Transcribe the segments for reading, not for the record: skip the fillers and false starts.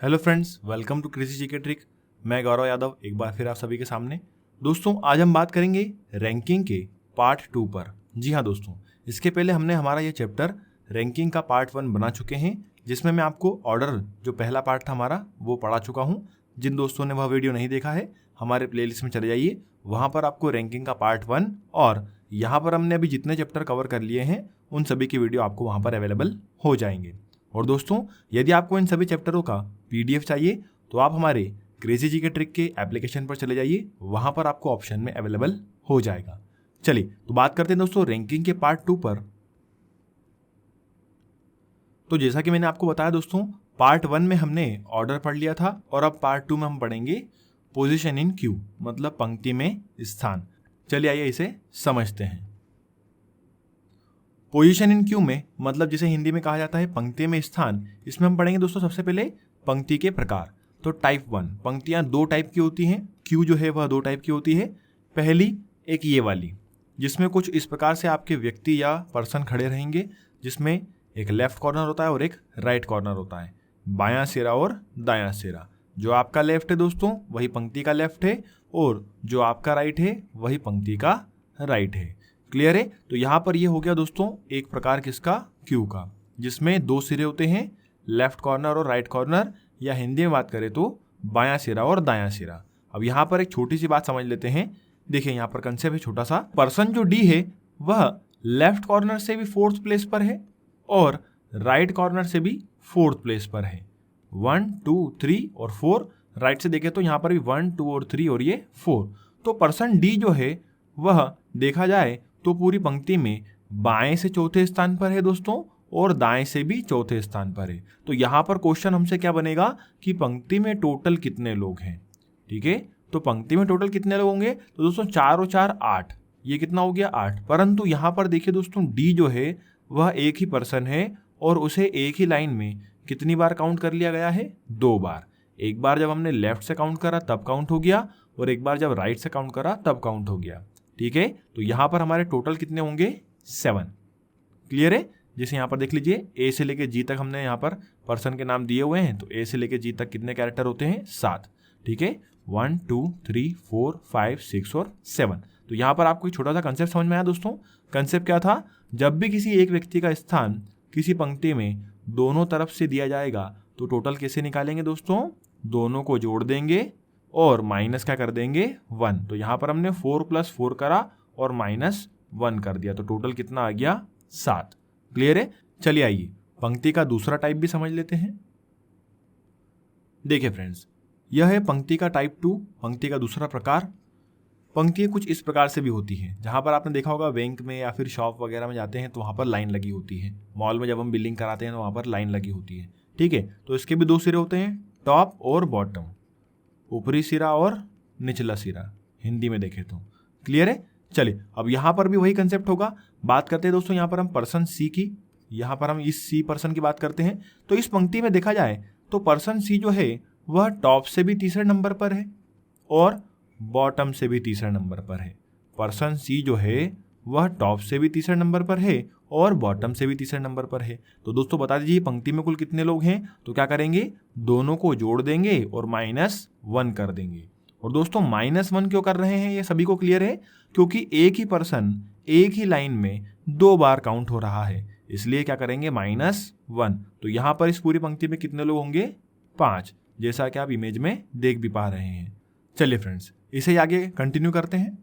Hello friends, welcome to कृषि GK trick. मैं गौरव यादव एक बार फिर आप सभी के सामने। दोस्तों, आज हम बात करेंगे रैंकिंग के पार्ट 2 पर। जी हाँ दोस्तों, इसके पहले हमने हमारा ये चैप्टर रैंकिंग का पार्ट 1 बना चुके हैं, जिसमें मैं आपको ऑर्डर जो पहला पार्ट था हमारा वो पढ़ा चुका हूँ। जिन दोस्तों ने वह वीडियो नहीं देखा है, हमारे प्लेलिस्ट में चले जाइए, वहाँ पर आपको रैंकिंग का पार्ट 1 और यहाँ पर हमने अभी जितने चैप्टर कवर कर लिए हैं उन सभी की वीडियो आपको वहाँ पर अवेलेबल हो जाएंगे। और दोस्तों, यदि आपको इन सभी चैप्टरों का PDF चाहिए तो आप हमारे क्रेजी जी के ट्रिक के एप्लीकेशन पर चले जाइए, वहां पर आपको ऑप्शन में अवेलेबल हो जाएगा। चलिए तो बात करते हैं दोस्तों रैंकिंग के पार्ट 2 पर। तो जैसा कि मैंने आपको बताया दोस्तों, पार्ट 1 में हमने ऑर्डर पढ़ लिया था और अब पार्ट 2 में हम पढ़ेंगे पोजीशन इन क्यू, मतलब पंक्ति में स्थान। चलिए आइए इसे समझते हैं। पोजीशन इन क्यू में मतलब जिसे हिंदी में कहा जाता है पंक्ति में स्थान, इसमें हम पढ़ेंगे दोस्तों सबसे पहले पंक्ति के प्रकार। तो टाइप 1 पंक्तियां दो टाइप की होती हैं, क्यू जो है वह दो टाइप की होती है। पहली एक ये वाली, जिसमें कुछ इस प्रकार से आपके व्यक्ति या पर्सन खड़े रहेंगे, जिसमें एक लेफ्ट कॉर्नर होता है और एक राइट कॉर्नर होता है, बायां सिरा और दायां सिरा। जो आपका लेफ्ट है दोस्तों वही पंक्ति का लेफ्ट है, और जो आपका राइट है वही पंक्ति का राइट है। क्लियर है? तो यहाँ पर ये हो गया दोस्तों एक प्रकार किसका, क्यू का, जिसमें दो सिरे होते हैं, लेफ्ट कॉर्नर और राइट कॉर्नर, या हिंदी में बात करें तो बायां सिरा और दायां सिरा। अब यहाँ पर एक छोटी सी बात समझ लेते हैं। देखिए यहाँ पर कंसेप्ट है छोटा सा। पर्सन जो डी है वह लेफ्ट कॉर्नर से भी 4th प्लेस पर है और राइट कॉर्नर से भी 4th प्लेस पर है। 1 2 3 और 4। राइट से देखें तो यहाँ पर भी 1 2 और 3 और ये 4। तो पर्सन डी जो है वह देखा जाए तो पूरी पंक्ति में बाएं से चौथे स्थान पर है दोस्तों, और दाएं से भी चौथे स्थान पर है। तो यहां पर क्वेश्चन हमसे क्या बनेगा कि पंक्ति में टोटल कितने लोग हैं। ठीक है, तो पंक्ति में टोटल कितने लोग होंगे, तो दोस्तों 4 और 4 8, ये कितना हो गया 8। परंतु यहां पर देखिए दोस्तों डी जो है वह एक ही पर्सन है और उसे एक ही लाइन में कितनी बार काउंट कर लिया गया है, 2 बार। एक बार जब हमने लेफ्ट से काउंट करा तब काउंट हो गया, और एक बार जब राइट से काउंट करा तब काउंट हो गया। ठीक है, तो यहां पर हमारे टोटल कितने होंगे, 7। क्लियर है? जैसे यहाँ पर देख लीजिए ए से लेके जी तक हमने यहाँ पर पर्सन के नाम दिए हुए हैं, तो ए से लेके जी तक कितने कैरेक्टर होते हैं, 7। ठीक है, 1 2 3 4 5 6 और 7। तो यहाँ पर आपको एक छोटा सा कंसेप्ट समझ में आया दोस्तों। कंसेप्ट क्या था, जब भी किसी एक व्यक्ति का स्थान किसी पंक्ति में दोनों तरफ से दिया जाएगा तो टोटल कैसे निकालेंगे दोस्तों, दोनों को जोड़ देंगे और माइनस क्या कर देंगे, 1। तो यहाँ पर हमने 4 + 4 करा और -1 कर दिया, तो टोटल कितना आ गया, 7। क्लियर है? चलिए आइए पंक्ति का दूसरा टाइप भी समझ लेते हैं। देखिए फ्रेंड्स, यह है पंक्ति का टाइप 2, पंक्ति का दूसरा प्रकार। पंक्तियां कुछ इस प्रकार से भी होती है, जहां पर आपने देखा होगा बैंक में या फिर शॉप वगैरह में जाते हैं तो वहां पर लाइन लगी होती है। मॉल में जब हम बिलिंग कराते हैं तो वहां पर लाइन लगी होती है। ठीक है, तो इसके भी दो सिरे होते हैं, टॉप और बॉटम, ऊपरी सिरा और निचला सिरा, हिंदी में देखें तो। क्लियर है? चलिए अब यहां पर भी वही कंसेप्ट होगा। बात करते हैं दोस्तों यहाँ पर हम पर्सन सी की। यहाँ पर हम इस सी पर्सन की बात करते हैं। तो इस पंक्ति में देखा जाए तो पर्सन सी जो है वह टॉप से भी तीसरे नंबर पर है और बॉटम से भी तीसरे नंबर पर है। पर्सन सी जो है वह टॉप से भी तीसरे नंबर पर है और बॉटम से भी तीसरे नंबर पर है। तो दोस्तों बता दीजिए पंक्ति में कुल कितने लोग हैं, तो क्या करेंगे, दोनों को जोड़ देंगे और -1 कर देंगे। और दोस्तों -1 क्यों कर रहे हैं, ये सभी को क्लियर है, क्योंकि एक ही पर्सन एक ही लाइन में 2 बार काउंट हो रहा है, इसलिए क्या करेंगे, -1। तो यहां पर इस पूरी पंक्ति में कितने लोग होंगे, 5, जैसा कि आप इमेज में देख भी पा रहे हैं। चलिए फ्रेंड्स इसे आगे कंटिन्यू करते हैं।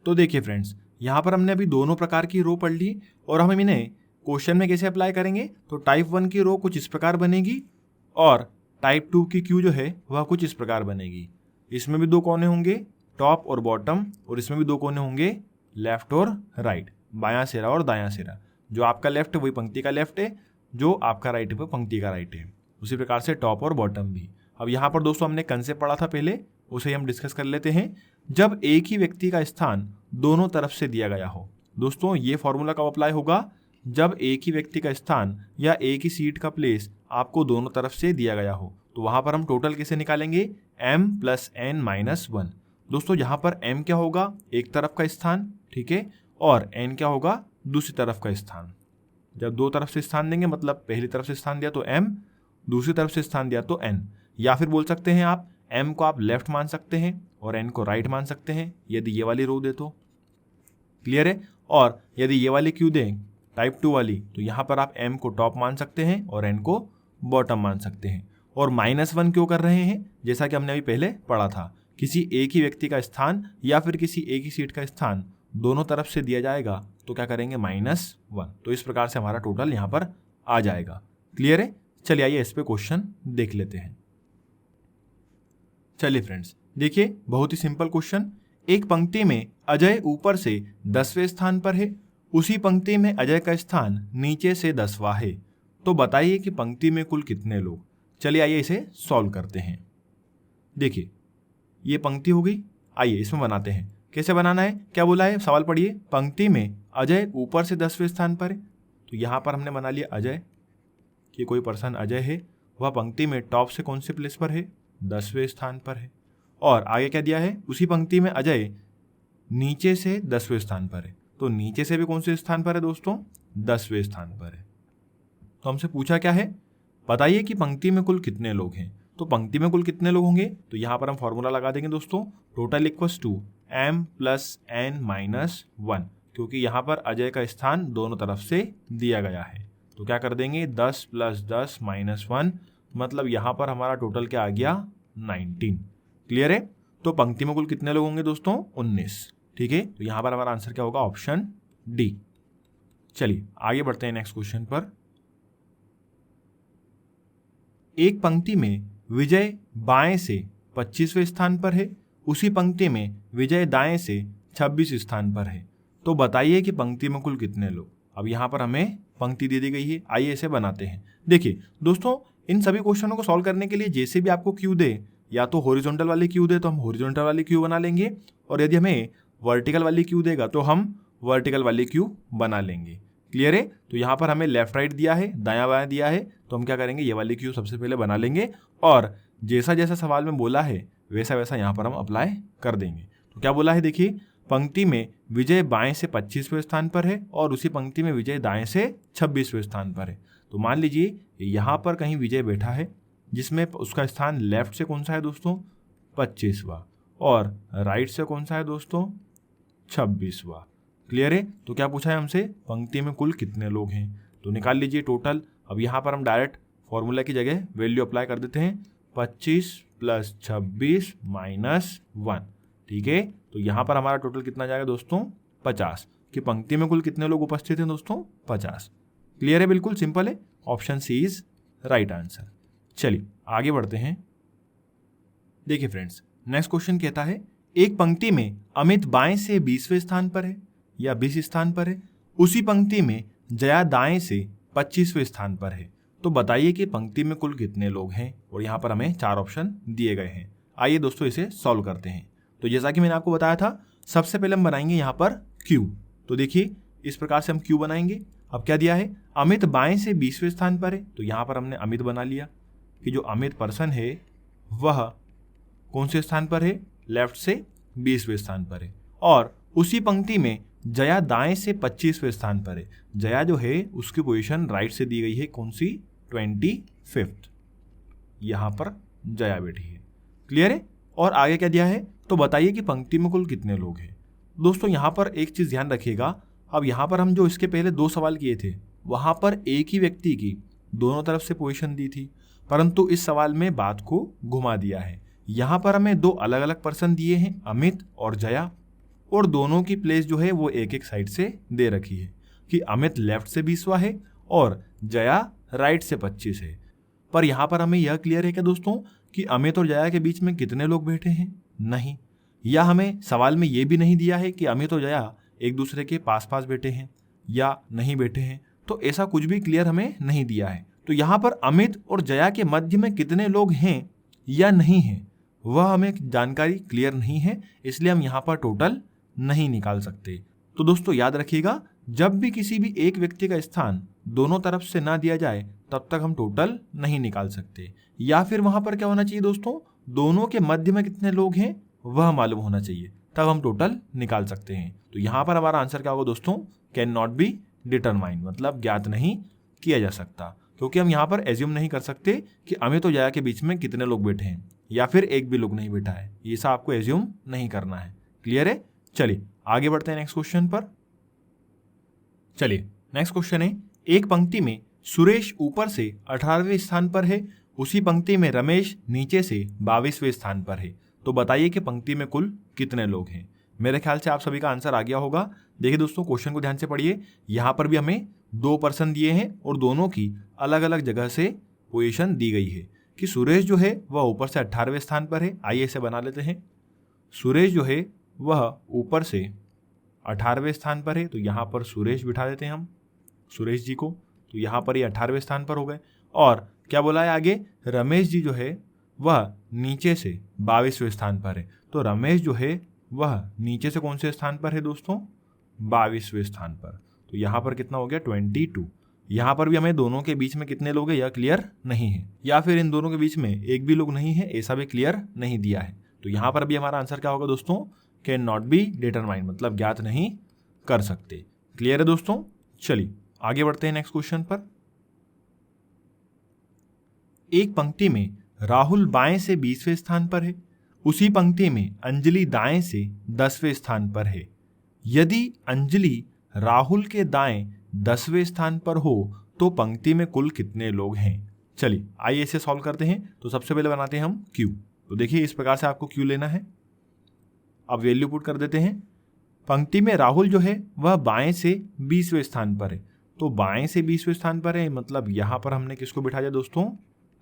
तो देखिए फ्रेंड्स, यहां पर हमने अभी दोनों प्रकार की रो पढ़ ली और हम इन्हें क्वेश्चन में कैसे अप्लाई करेंगे। तो टाइप 1 की रो कुछ इस प्रकार बनेगी और टाइप 2 की क्यू जो है वह कुछ इस प्रकार बनेगी। इसमें भी 2 कोने होंगे, टॉप और बॉटम, और इसमें भी 2 कोने होंगे, लेफ्ट और राइट, बायां सिरा और दायां सिरा। जो आपका लेफ्ट है वही पंक्ति का लेफ्ट है, जो आपका राइट है वो पंक्ति का राइट है। उसी प्रकार से टॉप और बॉटम भी। अब यहाँ पर दोस्तों हमने कंसेप्ट पढ़ा था पहले, उसे हम डिस्कस कर लेते हैं। जब एक ही व्यक्ति का स्थान दोनों तरफ से दिया गया हो, दोस्तों ये फॉर्मूला कब अप्लाई होगा, जब एक ही व्यक्ति का स्थान या एक ही सीट का प्लेस आपको दोनों तरफ से दिया गया हो। तो वहां पर हम टोटल कैसे निकालेंगे, m + n - 1। दोस्तों यहाँ पर m क्या होगा, एक तरफ का स्थान, ठीक है, और n क्या होगा, दूसरी तरफ का स्थान। जब दो तरफ से स्थान देंगे मतलब पहली तरफ से स्थान दिया तो m, दूसरी तरफ से स्थान दिया तो n, या फिर बोल सकते हैं आप m को आप लेफ्ट मान सकते हैं और n को राइट मान सकते हैं यदि ये वाली रो दे तो। क्लियर है? और यदि ये वाली क्यू दें टाइप 2 वाली तो यहाँ पर आप m को टॉप मान सकते हैं और n को बॉटम मान सकते हैं। और -1 क्यों कर रहे हैं? जैसा कि हमने अभी पहले पढ़ा था, किसी एक ही व्यक्ति का स्थान या फिर किसी एक ही सीट का स्थान दोनों तरफ से दिया जाएगा तो क्या करेंगे -1। तो इस प्रकार से हमारा टोटल यहाँ पर आ जाएगा। क्लियर है? चलिए आइए इस पे क्वेश्चन देख लेते हैं। चलिए फ्रेंड्स देखिए, बहुत ही सिंपल क्वेश्चन। एक पंक्ति में अजय ऊपर से 10वें स्थान पर है, उसी पंक्ति में अजय का स्थान नीचे से 10वां है, तो बताइए कि पंक्ति में कुल कितने लोग। चलिए आइए इसे सॉल्व करते हैं। देखिए ये पंक्ति हो गई, आइए इसमें बनाते हैं। कैसे बनाना है, क्या बोला है, सवाल पढ़िए। पंक्ति में अजय ऊपर से 10वें स्थान पर है, तो यहाँ पर हमने बना लिया अजय कि कोई पर्सन अजय है, वह पंक्ति में टॉप से कौन से प्लेस पर है, 10वें स्थान पर है। और आगे क्या दिया है, उसी पंक्ति में अजय नीचे से 10वें स्थान पर है, तो नीचे से भी कौन से स्थान पर है दोस्तों, 10वें स्थान पर है। तो हमसे पूछा क्या है, बताइए कि पंक्ति में कुल कितने लोग हैं। तो पंक्ति में कुल कितने लोग होंगे, तो यहाँ पर हम फॉर्मूला लगा देंगे दोस्तों, total equals to m + n - 1, क्योंकि यहाँ पर अजय का स्थान दोनों तरफ से दिया गया है। तो क्या कर देंगे, 10 + 10 - 1, मतलब यहाँ पर हमारा टोटल क्या आ गया, 19। क्लियर है? तो पंक्ति में कुल कितने लोग होंगे दोस्तों, 19। ठीक है, तो यहाँ पर हमारा आंसर क्या होगा, ऑप्शन डी। चलिए आगे बढ़ते हैं नेक्स्ट क्वेश्चन पर। एक पंक्ति में विजय बाएं से 25वें स्थान पर है, उसी पंक्ति में विजय दाएं से 26 स्थान पर है, तो बताइए कि पंक्ति में कुल कितने लोग। अब यहाँ पर हमें पंक्ति दे दी गई है, आइए इसे बनाते हैं। देखिए दोस्तों, इन सभी क्वेश्चनों को सॉल्व करने के लिए जैसे भी आपको क्यू दे, या तो हॉरिजॉन्टल वाली क्यू दे तो हम हॉरिजॉन्टल वाली क्यू बना लेंगे, और यदि हमें वर्टिकल वाली क्यू देगा तो हम वर्टिकल वाली क्यू बना लेंगे। क्लियर है? तो यहाँ पर हमें लेफ्ट राइट दिया है, दायां बायां दिया है, तो हम क्या करेंगे, ये वाली क्यू सबसे पहले बना लेंगे, और जैसा जैसा सवाल में बोला है वैसा वैसा यहाँ पर हम अप्लाई कर देंगे। तो क्या बोला है, देखिए, पंक्ति में विजय बाएं से 25वें स्थान पर है और उसी पंक्ति में विजय दाएं से 26वें स्थान पर है। तो मान लीजिए यहाँ पर कहीं विजय बैठा है, जिसमें उसका स्थान लेफ्ट से कौन सा है दोस्तों, 25वां, और राइट से कौन सा है दोस्तों, 26वां। क्लियर है? तो क्या पूछा है हमसे, पंक्ति में कुल कितने लोग हैं। तो निकाल लीजिए टोटल। अब यहाँ पर हम डायरेक्ट फॉर्मूला की जगह वैल्यू अप्लाई कर देते हैं, 25 + 26 - 1। ठीक है, तो यहाँ पर हमारा टोटल कितना जाएगा दोस्तों, 50, कि पंक्ति में कुल कितने लोग उपस्थित हैं दोस्तों, 50। क्लियर है? बिल्कुल सिंपल है, option C is right answer. चलिए आगे बढ़ते हैं। देखिए फ्रेंड्स, नेक्स्ट क्वेश्चन कहता है, एक पंक्ति में अमित बाएं से 20वें स्थान पर है या 20 स्थान पर है, उसी पंक्ति में जया दाएं से 25वें स्थान पर है, तो बताइए कि पंक्ति में कुल कितने लोग हैं। और यहाँ पर हमें 4 ऑप्शन दिए गए हैं। आइए दोस्तों इसे सॉल्व करते हैं। तो जैसा कि मैंने आपको बताया था, सबसे पहले हम बनाएंगे यहाँ पर क्यू। तो देखिए इस प्रकार से हम क्यू बनाएंगे। अब क्या दिया है, अमित बाएं से 20वें स्थान पर है, तो यहाँ पर हमने अमित बना लिया कि जो अमित पर्सन है वह कौन से स्थान पर है, लेफ्ट से 20वें स्थान पर है। और उसी पंक्ति में जया दाएं से 25वें स्थान पर है। जया जो है उसकी पोजीशन राइट से दी गई है, कौन सी, 25th। यहाँ पर जया बैठी है। क्लियर है? और आगे क्या दिया है, तो बताइए कि पंक्ति में कुल कितने लोग हैं। दोस्तों यहाँ पर एक चीज़ ध्यान रखिएगा, अब यहाँ पर हम जो इसके पहले 2 सवाल किए थे वहाँ पर एक ही व्यक्ति की दोनों तरफ से पोजीशन दी थी, परंतु इस सवाल में बात को घुमा दिया है। यहाँ पर हमें 2 अलग अलग पर्सन दिए हैं, अमित और जया, और दोनों की प्लेस जो है वो एक एक साइड से दे रखी है कि अमित लेफ्ट से 20वां है और जया राइट से 25 है। पर यहाँ पर हमें यह क्लियर है क्या दोस्तों कि अमित और जया के बीच में कितने लोग बैठे हैं, नहीं। या हमें सवाल में ये भी नहीं दिया है कि अमित और जया एक दूसरे के पास पास बैठे हैं या नहीं बैठे हैं, तो ऐसा कुछ भी क्लियर हमें नहीं दिया है। तो यहाँ पर अमित और जया के मध्य में कितने लोग हैं या नहीं हैं वह हमें जानकारी क्लियर नहीं है, इसलिए हम यहाँ पर टोटल नहीं निकाल सकते। तो दोस्तों याद रखिएगा, जब भी किसी भी एक व्यक्ति का स्थान दोनों तरफ से ना दिया जाए तब तक हम टोटल नहीं निकाल सकते। या फिर वहां पर क्या होना चाहिए दोस्तों, दोनों के मध्य में कितने लोग हैं वह मालूम होना चाहिए, तब हम टोटल निकाल सकते हैं। तो यहाँ पर हमारा आंसर क्या होगा दोस्तों, कैन नॉट बी डिटरमाइन, मतलब ज्ञात नहीं किया जा सकता। क्योंकि हम यहाँ पर एज्यूम नहीं कर सकते कि अमित और जया के बीच में कितने लोग बैठे हैं या फिर एक भी लोग नहीं बैठा है, ये सब आपको एज्यूम नहीं करना है। क्लियर है? चलिए आगे बढ़ते हैं नेक्स्ट क्वेश्चन पर। चलिए नेक्स्ट क्वेश्चन है, एक पंक्ति में सुरेश ऊपर से 18वें स्थान पर है, उसी पंक्ति में रमेश नीचे से 22वें स्थान पर है, तो बताइए कि पंक्ति में कुल कितने लोग हैं। मेरे ख्याल से आप सभी का आंसर आ गया होगा। देखिए दोस्तों क्वेश्चन को ध्यान से पढ़िए, यहाँ पर भी हमें 2 पर्सन दिए हैं और दोनों की अलग अलग जगह से पोजीशन दी गई है कि सुरेश जो है वह ऊपर से 18वें स्थान पर है। आइए इसे बना लेते हैं। सुरेश जो है वह ऊपर से 18वें स्थान पर है, तो यहाँ पर सुरेश बिठा देते हैं हम सुरेश जी को, तो यहाँ पर ये 18वें स्थान पर हो गए। और क्या बोला है आगे, रमेश जी जो है वह नीचे से 22वें स्थान पर है, तो रमेश जो है वह नीचे से कौन से स्थान पर है दोस्तों, 22वें स्थान पर। तो यहाँ पर कितना हो गया 22। यहाँ पर भी हमें दोनों के बीच में कितने लोग हैं यह क्लियर नहीं है, या फिर इन दोनों के बीच में एक भी लोग नहीं है ऐसा भी क्लियर नहीं दिया है। तो यहाँ पर भी हमारा आंसर क्या होगा दोस्तों, कैन नॉट बी डिटरमाइंड, मतलब ज्ञात नहीं कर सकते। क्लियर है दोस्तों? चलिए आगे बढ़ते हैं नेक्स्ट क्वेश्चन पर। एक पंक्ति में राहुल बाएं से 20वें स्थान पर है, उसी पंक्ति में अंजलि दाएं से 10वें स्थान पर है। यदि अंजलि राहुल के दाएं 10वें स्थान पर हो तो पंक्ति में कुल कितने लोग हैं। चलिए आइए इसे सॉल्व करते हैं। तो सबसे पहले बनाते हैं हम क्यू। तो देखिए इस प्रकार से आपको क्यू लेना है। अब वैल्यू पुट कर देते हैं। पंक्ति में राहुल जो है वह बाएं से 20वें स्थान पर है, तो बाएं से 20वें स्थान पर है, मतलब यहां पर हमने किसको बिठा दिया दोस्तों,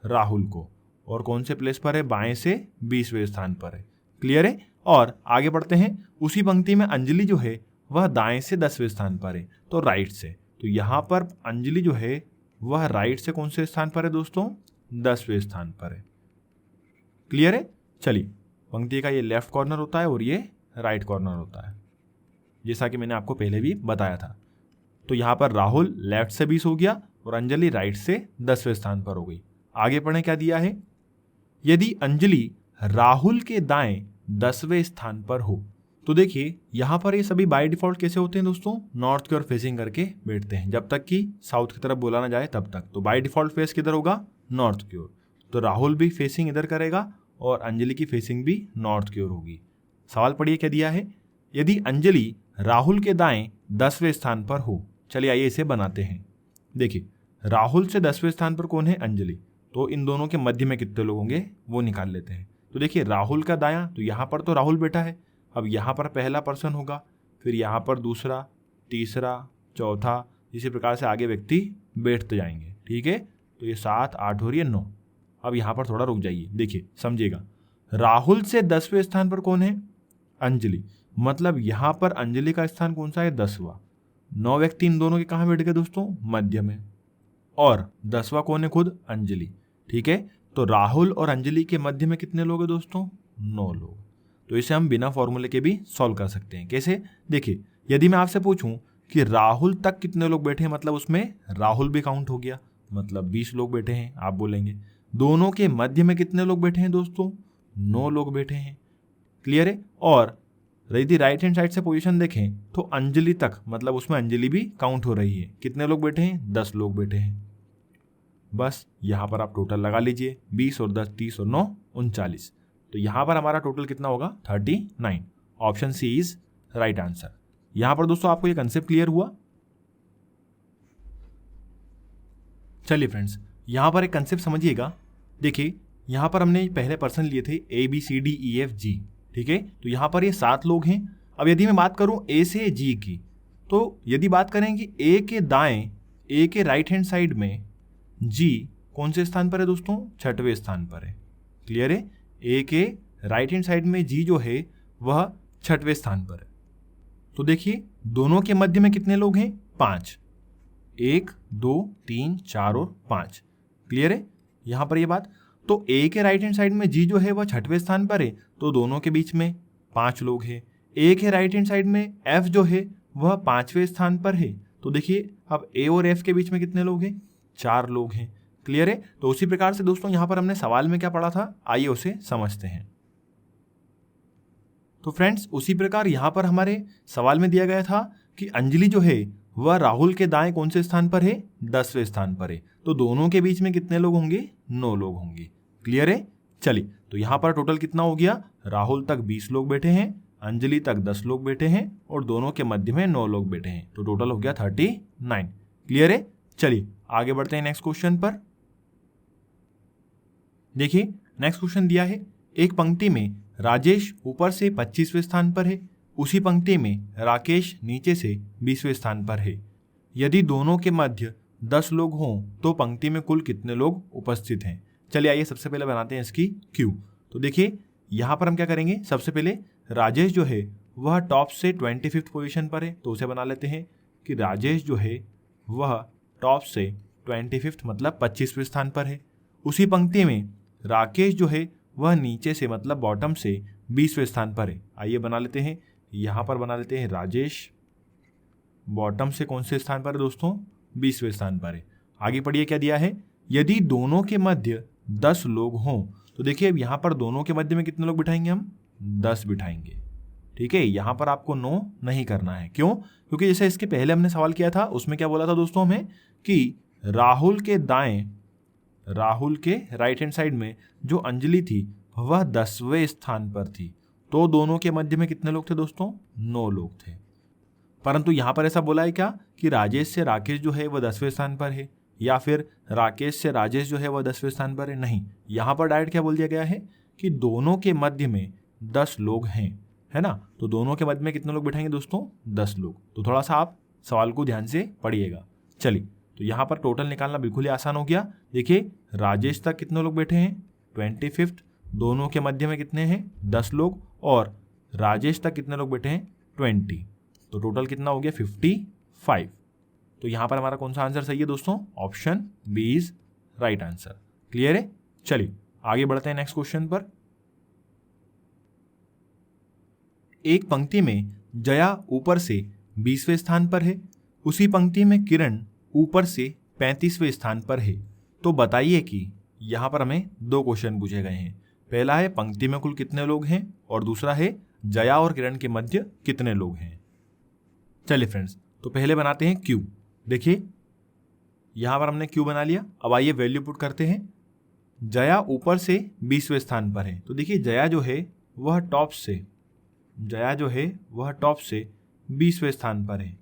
राहुल को। और कौन से प्लेस पर है, बाएं से 20वें स्थान पर है। क्लियर है? और आगे बढ़ते हैं। उसी पंक्ति में अंजलि जो है वह दाएं से 10वें स्थान पर है, तो राइट से। तो यहां पर अंजलि जो है वह राइट से कौन से स्थान पर है दोस्तों, 10वें स्थान पर है। क्लियर है? चलिए, पंक्ति का ये लेफ्ट कॉर्नर होता है और ये राइट कॉर्नर होता है, जैसा कि मैंने आपको पहले भी बताया था। तो यहां पर राहुल लेफ्ट से 20 हो गया और अंजलि राइट से 10वें स्थान पर हो गई। आगे पढ़ें क्या दिया है। यदि अंजलि राहुल के दाएं 10वें स्थान पर हो, तो देखिए यहां पर ये सभी बाय डिफॉल्ट कैसे होते हैं दोस्तों, नॉर्थ की ओर फेसिंग करके बैठते हैं, जब तक कि साउथ की तरफ बोला ना जाए तब तक। तो बाय डिफॉल्ट फेस किधर होगा, नॉर्थ की ओर। तो राहुल भी फेसिंग इधर करेगा और अंजलि की फेसिंग भी नॉर्थ की ओर होगी। सवाल पढ़िए क्या दिया है। यदि अंजलि राहुल के दाएं 10वें स्थान पर हो, चलिए आइए इसे बनाते हैं। देखिए राहुल से 10वें स्थान पर कौन है, अंजलि। तो इन दोनों के मध्य में कितने लोग होंगे वो निकाल लेते हैं। तो देखिए राहुल का दायां, तो यहाँ पर तो राहुल बैठा है। अब यहाँ पर पहला पर्सन होगा, फिर यहाँ पर दूसरा, तीसरा, चौथा, इसी प्रकार से आगे व्यक्ति बैठते जाएंगे। ठीक है, तो ये 7, 8 और ये 9। अब यहाँ पर थोड़ा रुक जाइए, देखिए समझिएगा। राहुल से 10वें स्थान पर कौन है, अंजलि। मतलब यहाँ पर अंजलि का स्थान कौन सा है, 10वां। 9 व्यक्ति इन दोनों के कहाँ बैठ गए दोस्तों, मध्य में। और 10वां कौन है, खुद अंजलि। ठीक है, तो राहुल और अंजलि के मध्य में कितने लोग हैं दोस्तों, 9 लोग। तो इसे हम बिना फॉर्मूले के भी सॉल्व कर सकते हैं। कैसे, देखिए यदि मैं आपसे पूछूं कि राहुल तक कितने लोग बैठे हैं, मतलब उसमें राहुल भी काउंट हो गया, मतलब 20 लोग बैठे हैं। आप बोलेंगे दोनों के मध्य में कितने लोग बैठे हैं दोस्तों, 9 लोग बैठे हैं। क्लियर है? और यदि राइट हैंड साइड से पोजीशन देखें तो अंजलि तक, मतलब उसमें अंजलि भी काउंट हो रही है। कितने लोग बैठे हैं, 10 लोग बैठे हैं। बस यहाँ पर आप टोटल लगा लीजिए, 20 और 10, 30 और 9, 39। तो यहाँ पर हमारा टोटल कितना होगा, 39। Option C is right answer. यहाँ पर दोस्तों आपको ये कंसेप्ट क्लियर हुआ। चलिए फ्रेंड्स, यहाँ पर एक कंसेप्ट समझिएगा। देखिए यहाँ पर हमने पहले पर्सन लिए थे ABCDEFG। ठीक है, तो यहाँ पर ये 7 लोग हैं। अब यदि मैं बात करूँ A से G की, तो यदि बात करें कि A के दाएं, A के राइट हैंड साइड में G कौन से स्थान पर है दोस्तों, 6वें स्थान पर है। क्लियर है? A के राइट हैंड साइड में G जो है वह 6वें स्थान पर है। तो देखिए दोनों के मध्य में कितने लोग हैं, 5। 1, 2, 3, 4 और 5। क्लियर है यहाँ पर ये बात। तो A के राइट हैंड साइड में G जो है वह 6वें स्थान पर है, तो दोनों के बीच में 5 लोग हैं। A के राइट हैंड साइड में F जो है वह 5वें स्थान पर है। तो देखिए अब A और F के बीच में कितने लोग हैं, 4 लोग हैं। क्लियर है? तो उसी प्रकार से दोस्तों यहाँ पर हमने सवाल में क्या पढ़ा था, आइए उसे समझते हैं। तो फ्रेंड्स उसी प्रकार यहाँ पर हमारे सवाल में दिया गया था कि अंजलि जो है वह राहुल के दाएं कौन से स्थान पर है, 10वें स्थान पर है। तो दोनों के बीच में कितने लोग होंगे, 9 लोग होंगे। क्लियर है। चलिए, तो यहाँ पर टोटल कितना हो गया, राहुल तक 20 लोग बैठे हैं, अंजलि तक 10 लोग बैठे हैं और दोनों के मध्य में 9 लोग बैठे हैं। तो टोटल हो गया 39। क्लियर है। चलिए आगे बढ़ते हैं नेक्स्ट क्वेश्चन पर। देखिए नेक्स्ट क्वेश्चन दिया है, एक पंक्ति में राजेश ऊपर से 25वें स्थान पर है, उसी पंक्ति में राकेश नीचे से 20वें स्थान पर है। यदि दोनों के मध्य 10 लोग हों तो पंक्ति में कुल कितने लोग उपस्थित हैं। चलिए आइए सबसे पहले बनाते हैं इसकी क्यू। तो देखिए यहाँ पर हम क्या करेंगे, सबसे पहले राजेश जो है वह टॉप से 25th पोजीशन पर है, तो उसे बना लेते हैं कि राजेश जो है वह टॉप से 25th मतलब 25वें स्थान पर है। उसी पंक्ति में राकेश जो है वह नीचे से मतलब बॉटम से 20वें स्थान पर है। आइए बना लेते हैं, यहाँ पर बना लेते हैं राजेश बॉटम से कौन से स्थान पर है दोस्तों, 20वें स्थान पर है। आगे पढ़िए क्या दिया है, यदि दोनों के मध्य 10 लोग हों तो देखिए अब यहाँ पर दोनों के मध्य में कितने लोग बिठाएंगे, हम 10 बिठाएंगे। ठीक है, यहाँ पर आपको 9 नहीं करना है। क्यों, क्योंकि जैसे इसके पहले हमने सवाल किया था उसमें क्या बोला था दोस्तों हमें कि राहुल के दाएं, राहुल के राइट हैंड साइड में जो अंजलि थी वह 10वें स्थान पर थी। तो दोनों के मध्य में कितने लोग थे दोस्तों, 9 लोग थे। परंतु यहाँ पर ऐसा बोला है क्या कि राजेश से राकेश जो है वह 10वें स्थान पर है, या फिर राकेश से राजेश जो है वह 10वें स्थान पर है, नहीं। यहाँ पर डायरेक्ट क्या बोल दिया गया है कि दोनों के मध्य में 10 लोग हैं, है ना। तो दोनों के मध्य में कितने लोग बिठाएंगे दोस्तों, 10 लोग। तो थोड़ा सा आप सवाल को ध्यान से पढ़िएगा। चलिए, तो यहाँ पर टोटल निकालना बिल्कुल ही आसान हो गया। देखिए राजेश तक कितने लोग बैठे हैं, 25th, दोनों के मध्य में कितने हैं, 10 लोग, और राजेश तक कितने लोग बैठे हैं, 20। तो टोटल कितना हो गया, 55। तो यहाँ पर हमारा कौन सा आंसर सही है दोस्तों, option B is right answer. Clear है। चलिए आगे बढ़ते हैं नेक्स्ट क्वेश्चन पर। एक पंक्ति में जया ऊपर से 20वें स्थान पर है, उसी पंक्ति में किरण ऊपर से 35वें स्थान पर है। तो बताइए कि यहाँ पर हमें 2 क्वेश्चन पूछे गए हैं। पहला है पंक्ति में कुल कितने लोग हैं, और दूसरा है जया और किरण के मध्य कितने लोग हैं। चलिए फ्रेंड्स, तो पहले बनाते हैं क्यू। देखिए यहाँ पर हमने क्यू बना लिया। अब आइए वैल्यू पुट करते हैं। जया ऊपर से 20वें स्थान पर है, तो देखिए जया जो है वह टॉप से, जया जो है वह टॉप से 20वें स्थान पर है।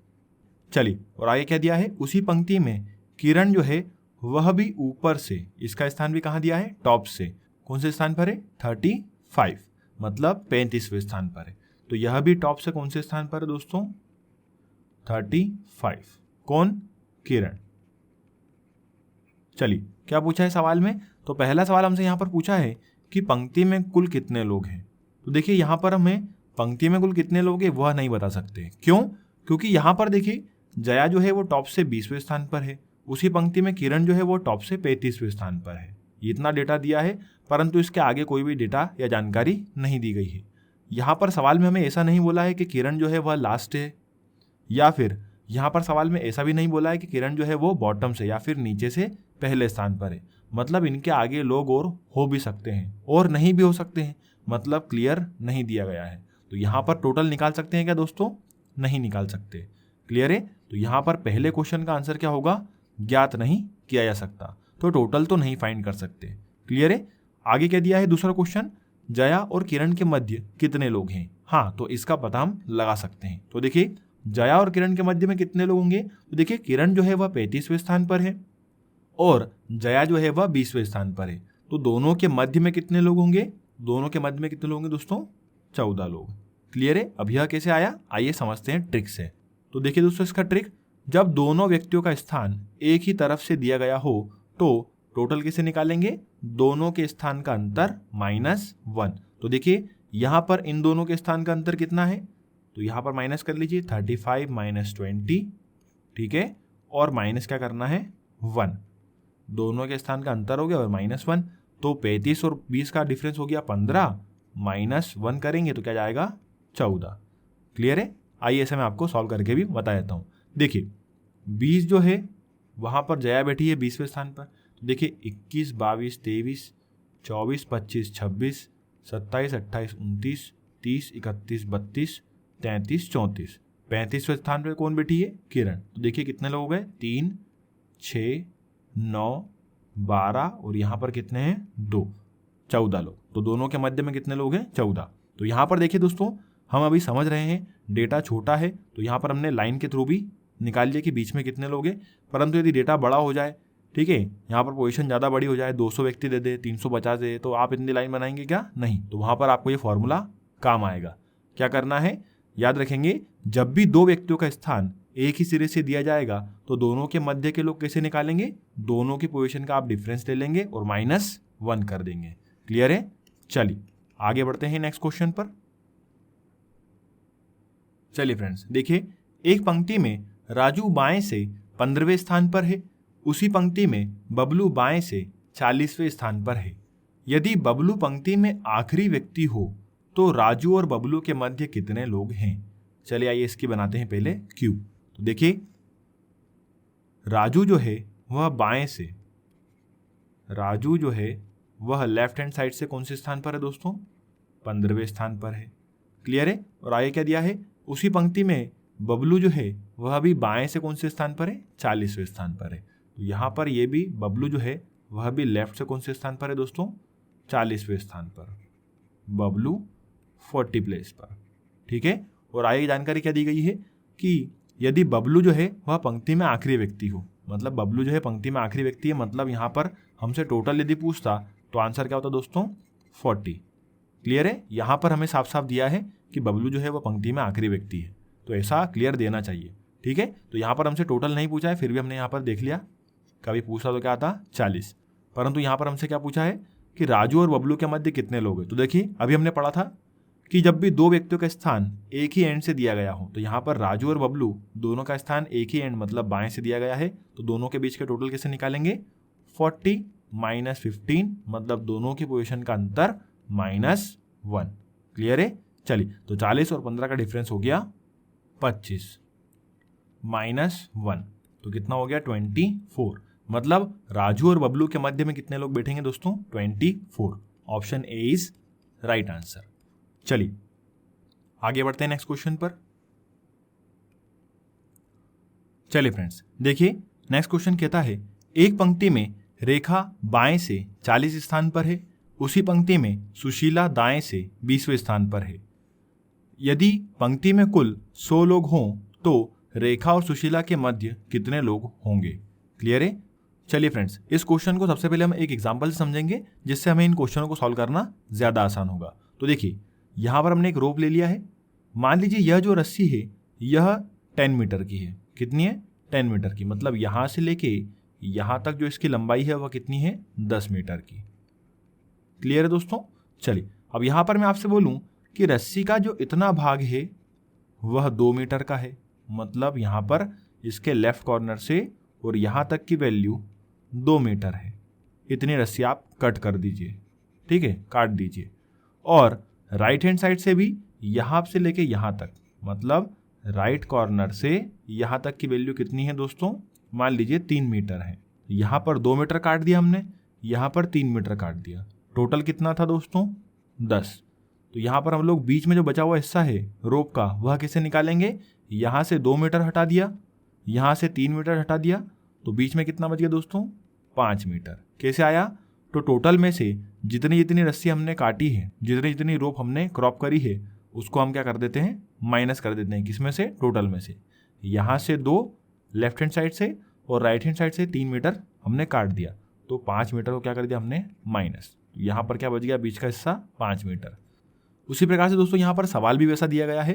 चलिए, और आगे क्या दिया है, उसी पंक्ति में किरण जो है वह भी ऊपर से, इसका स्थान भी कहाँ दिया है, टॉप से। कौन से स्थान पर है, 35 मतलब 35वें स्थान पर है। तो यह भी टॉप से कौन से स्थान पर है दोस्तों, 35। कौन, किरण। चलिए क्या पूछा है सवाल में, तो पहला सवाल हमसे यहाँ पर पूछा है कि पंक्ति में कुल कितने लोग हैं। तो देखिए यहाँ पर हमें पंक्ति में कुल कितने लोग हैं वह नहीं बता सकते। क्यों, क्योंकि यहाँ पर देखिए जया जो है वो टॉप से 20वें स्थान पर है, उसी पंक्ति में किरण जो है वो टॉप से 35वें स्थान पर है। इतना डेटा दिया है, परंतु इसके आगे कोई भी डेटा या जानकारी नहीं दी गई है। यहाँ पर सवाल में हमें ऐसा नहीं बोला है कि किरण जो है वह लास्ट है, या फिर यहाँ पर सवाल में ऐसा भी नहीं बोला है कि किरण जो है वो बॉटम से या फिर नीचे से पहले स्थान पर है। मतलब इनके आगे लोग और हो भी सकते हैं और नहीं भी हो सकते हैं, मतलब क्लियर नहीं दिया गया है। तो यहाँ पर टोटल निकाल सकते हैं क्या दोस्तों, नहीं निकाल सकते। क्लियर है। तो यहाँ पर पहले क्वेश्चन का आंसर क्या होगा, ज्ञात नहीं किया जा सकता, तो टोटल तो नहीं फाइंड कर सकते। क्लियर है। आगे क्या दिया है दूसरा क्वेश्चन, जया और किरण के मध्य कितने लोग हैं। हाँ, तो इसका पता हम लगा सकते हैं। तो देखिए जया और किरण के मध्य में कितने लोग होंगे, तो देखिए किरण जो है वह 35वें स्थान पर है और जया जो है वह 20वें स्थान पर है। तो दोनों के मध्य में कितने लोग होंगे, दोनों के मध्य में कितने लोग होंगे दोस्तों, 14 लोग। क्लियर है। अब यह कैसे आया, आइए समझते हैं ट्रिक से। तो देखिए दोस्तों इसका ट्रिक, जब दोनों व्यक्तियों का स्थान एक ही तरफ से दिया गया हो तो टोटल कैसे निकालेंगे, दोनों के स्थान का अंतर -1। तो देखिए यहाँ पर इन दोनों के स्थान का अंतर कितना है, तो यहाँ पर माइनस कर लीजिए 35 - 20, ठीक है, और माइनस क्या करना है 1। दोनों के स्थान का अंतर हो गया और -1, तो 35 और 20 का डिफरेंस हो गया 15, -1 करेंगे तो क्या जाएगा 14। क्लियर है। आइए ऐसे मैं आपको सॉल्व करके भी बता देता हूँ। देखिए 20 जो है वहाँ पर जया बैठी है 20वें स्थान पर, तो देखिए 21, 22, 23, 24, 25, 26, 27, 28, 29, 30, 31, 32, 33, 34, 35वें स्थान पर कौन बैठी है? किरण। तो देखिए कितने लोग हो गए? 3, 6, 9, 12 और यहाँ पर कितने हैं? 2, 14 लोग। तो दोनों के मध्य में कितने लोग हैं? 14। तो यहाँ पर देखिए दोस्तों, हम अभी समझ रहे हैं डेटा छोटा है तो यहाँ पर हमने लाइन के थ्रू भी निकाल लिया कि बीच में कितने लोग हैं। परंतु यदि डेटा बड़ा हो जाए, ठीक है, यहाँ पर पोजीशन ज़्यादा बड़ी हो जाए, 200 व्यक्ति दे दे, 350 दे, तो आप इतनी लाइन बनाएंगे क्या? नहीं। तो वहाँ पर आपको ये फॉर्मूला काम आएगा। क्या करना है? याद रखेंगे, जब भी दो व्यक्तियों का स्थान एक ही सिरे से दिया जाएगा तो दोनों के मध्य के लोग कैसे निकालेंगे? दोनों की पोजीशन का आप डिफरेंस ले लेंगे और -1 कर देंगे। क्लियर है? चलिए आगे बढ़ते हैं नेक्स्ट क्वेश्चन पर। चलिए फ्रेंड्स, देखिए एक पंक्ति में राजू बाएं से 15वें स्थान पर है, उसी पंक्ति में बबलू बाएं से 40वें स्थान पर है। यदि बबलू पंक्ति में आखिरी व्यक्ति हो तो राजू और बबलू के मध्य कितने लोग हैं? चलिए आइए इसकी बनाते हैं पहले क्यू। तो देखिए राजू जो है वह बाएं से, राजू जो है वह लेफ्ट हैंड साइड से कौन से स्थान पर है दोस्तों? 15वें स्थान पर है। क्लियर है? और आगे क्या दिया है? उसी पंक्ति में बबलू जो है वह भी बाएं से कौन से स्थान पर है? 40वें स्थान पर है। तो यहाँ पर ये भी बबलू जो है वह भी लेफ्ट से कौन से स्थान पर है दोस्तों? 40वें स्थान पर। बबलू 40 प्लेस पर। ठीक है? और आगे जानकारी क्या दी गई है कि यदि बबलू जो है वह पंक्ति में आखिरी व्यक्ति हो, मतलब बबलू जो है पंक्ति में आखिरी व्यक्ति है, मतलब यहाँ पर हमसे टोटल यदि पूछता तो आंसर क्या होता दोस्तों? 40। क्लियर है? यहाँ पर हमें साफ साफ दिया है कि बबलू जो है वह पंक्ति में आखिरी व्यक्ति है, तो ऐसा क्लियर देना चाहिए। ठीक है? तो यहाँ पर हमसे टोटल नहीं पूछा है, फिर भी हमने यहाँ पर देख लिया, कभी पूछा तो क्या आता? 40। परंतु यहाँ पर हमसे क्या पूछा है कि राजू और बबलू के मध्य कितने लोग हैं। तो देखिए अभी हमने पढ़ा था कि जब भी दो व्यक्तियों का स्थान एक ही एंड से दिया गया हो, तो यहाँ पर राजू और बबलू दोनों का स्थान एक ही एंड मतलब बाएं से दिया गया है, तो दोनों के बीच के टोटल कैसे निकालेंगे? 40 - 15 मतलब दोनों की पोजीशन का अंतर -1। क्लियर है? चलिए, तो 40 और 15 का डिफरेंस हो गया 25 -1, तो कितना हो गया? 24। मतलब राजू और बबलू के मध्य में कितने लोग बैठेंगे दोस्तों? 24। Option A is right answer. चलिए आगे बढ़ते हैं नेक्स्ट क्वेश्चन पर। चलिए फ्रेंड्स, देखिए नेक्स्ट क्वेश्चन कहता है एक पंक्ति में रेखा बाएं से 40 स्थान पर है, उसी पंक्ति में सुशीला दाएं से 20वें स्थान पर है। यदि पंक्ति में कुल 100 लोग हों तो रेखा और सुशीला के मध्य कितने लोग होंगे? क्लियर है? चलिए फ्रेंड्स, इस क्वेश्चन को सबसे पहले हम एक एग्जांपल से समझेंगे, जिससे हमें इन क्वेश्चनों को सॉल्व करना ज़्यादा आसान होगा। तो देखिए यहाँ पर हमने एक रोप ले लिया है। मान लीजिए यह जो रस्सी है यह 10 मीटर की है। कितनी है? 10 मीटर की। मतलब यहाँ से लेके यहाँ तक जो इसकी लंबाई है वह कितनी है? 10 मीटर की। क्लियर है दोस्तों? चलिए अब यहाँ पर मैं आपसे बोलूँ कि रस्सी का जो इतना भाग है वह 2 मीटर का है, मतलब यहाँ पर इसके लेफ्ट कॉर्नर से और यहाँ तक की वैल्यू 2 मीटर है। इतनी रस्सी आप कट कर दीजिए। ठीक है? काट दीजिए। और राइट हैंड साइड से भी यहाँ से लेके यहाँ तक, मतलब राइट कॉर्नर से यहाँ तक की वैल्यू कितनी है दोस्तों? मान लीजिए 3 मीटर है। यहाँ पर 2 मीटर काट दिया हमने, यहाँ पर 3 मीटर काट दिया। टोटल कितना था दोस्तों? 10। तो यहाँ पर हम लोग बीच में जो बचा हुआ हिस्सा है रोप का वह कैसे निकालेंगे? यहाँ से 2 मीटर हटा दिया, यहाँ से 3 मीटर हटा दिया, तो बीच में कितना बच गया दोस्तों? 5 मीटर। कैसे आया? तो टोटल में से जितनी जितनी रस्सी हमने काटी है, जितनी जितनी रोप हमने क्रॉप करी है, उसको हम क्या कर देते हैं? माइनस कर देते हैं। किसमें से? टोटल में से। यहाँ से 2 लेफ्ट हैंड साइड से और राइट हैंड साइड से 3 मीटर हमने काट दिया, तो 5 मीटर को क्या कर दिया हमने? माइनस। यहाँ पर क्या बच गया? बीच का हिस्सा 5 मीटर। उसी प्रकार से दोस्तों यहाँ पर सवाल भी वैसा दिया गया है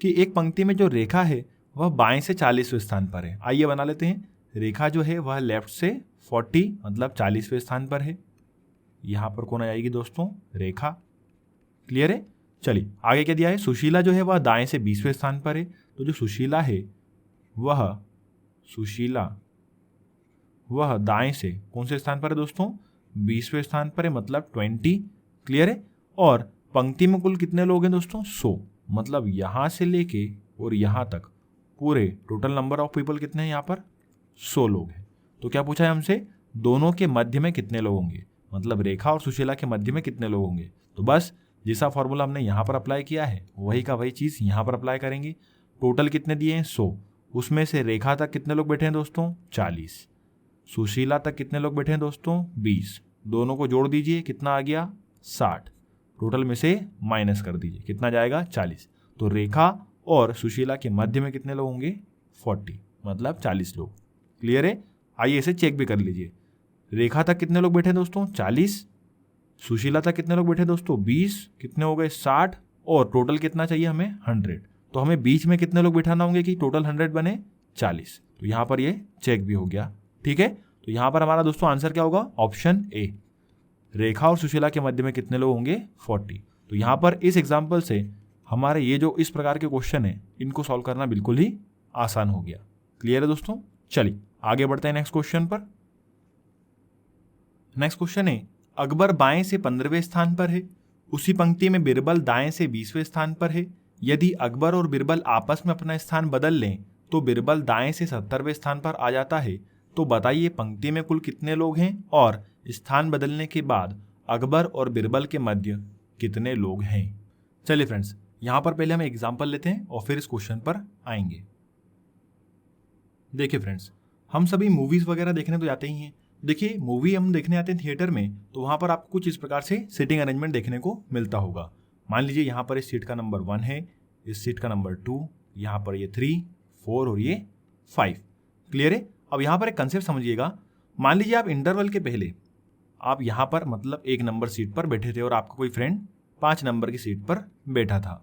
कि एक पंक्ति में जो रेखा है वह बाएं से 40वें स्थान पर है। आइए बना लेते हैं। रेखा जो है वह लेफ्ट से 40 मतलब 40वें स्थान पर है। यहाँ पर कौन आ जाएगी दोस्तों? रेखा। क्लियर है? चलिए आगे क्या दिया है? सुशीला जो है वह दाएं से 20वें स्थान पर है। तो जो सुशीला है वह दाएं से कौन से स्थान पर है दोस्तों? 20वें स्थान पर है, मतलब 20। क्लियर है? और पंक्ति में कुल कितने लोग हैं दोस्तों? 100। मतलब यहाँ से लेके और यहाँ तक पूरे टोटल नंबर ऑफ पीपल कितने हैं? यहाँ पर 100 लोग हैं। तो क्या पूछा है हमसे? दोनों के मध्य में कितने लोग होंगे, मतलब रेखा और सुशीला के मध्य में कितने लोग होंगे। तो बस जैसा फॉर्मूला हमने यहाँ पर अप्लाई किया है वही का वही चीज़ यहाँ पर अप्लाई करेंगे। टोटल कितने दिए हैं 100, उसमें से रेखा तक कितने लोग बैठे हैं दोस्तों 40, सुशीला तक कितने लोग बैठे हैं दोस्तों 20, दोनों को जोड़ दीजिए कितना आ गया 60, टोटल में से माइनस कर दीजिए कितना जाएगा 40, तो रेखा और सुशीला के मध्य में कितने लोग होंगे 40, मतलब 40 लोग। क्लियर है? आइए इसे चेक भी कर लीजिए। रेखा तक कितने लोग बैठे दोस्तों 40, सुशीला तक कितने लोग बैठे दोस्तों 20, कितने हो गए 60, और टोटल कितना चाहिए हमें 100, तो हमें बीच में कितने लोग बिठाना होंगे कि टोटल 100 बने 40, तो यहाँ पर ये चेक भी हो गया। ठीक है, तो यहाँ पर हमारा दोस्तों आंसर क्या होगा ऑप्शन ए, रेखा और सुशीला के मध्य में कितने लोग होंगे 40। तो यहाँ पर इस एग्जाम्पल से हमारे ये जो इस प्रकार के क्वेश्चन है इनको सॉल्व करना बिल्कुल ही आसान हो गया। क्लियर है दोस्तों? चलिए आगे बढ़ते हैं नेक्स्ट क्वेश्चन पर। नेक्स्ट क्वेश्चन है, अकबर बाएं से 15वें स्थान पर है, उसी पंक्ति में बिरबल दाएं से 20वें स्थान पर है। यदि अकबर और बिरबल आपस में अपना स्थान बदल लें तो बिरबल दाएं से 70वें स्थान पर आ जाता है। तो बताइए पंक्ति में कुल कितने लोग हैं और स्थान बदलने के बाद अकबर और बिरबल के मध्य कितने लोग हैं। चलिए फ्रेंड्स, यहां पर पहले हम एग्जाम्पल लेते हैं और फिर इस क्वेश्चन पर आएंगे। देखिए फ्रेंड्स, हम सभी मूवीज वगैरह देखने तो जाते ही हैं। देखिए मूवी हम देखने आते हैं थिएटर में, तो वहां पर आपको कुछ इस प्रकार से सीटिंग अरेंजमेंट देखने को मिलता होगा। मान लीजिए यहाँ पर इस सीट का नंबर 1 है, इस सीट का नंबर 2, यहाँ पर ये 3, 4 और ये 5। क्लियर है? अब यहाँ पर एक कंसेप्ट समझिएगा। मान लीजिए आप इंटरवल के पहले आप यहाँ पर मतलब 1 नंबर सीट पर बैठे थे और आपका कोई फ्रेंड 5 नंबर की सीट पर बैठा था।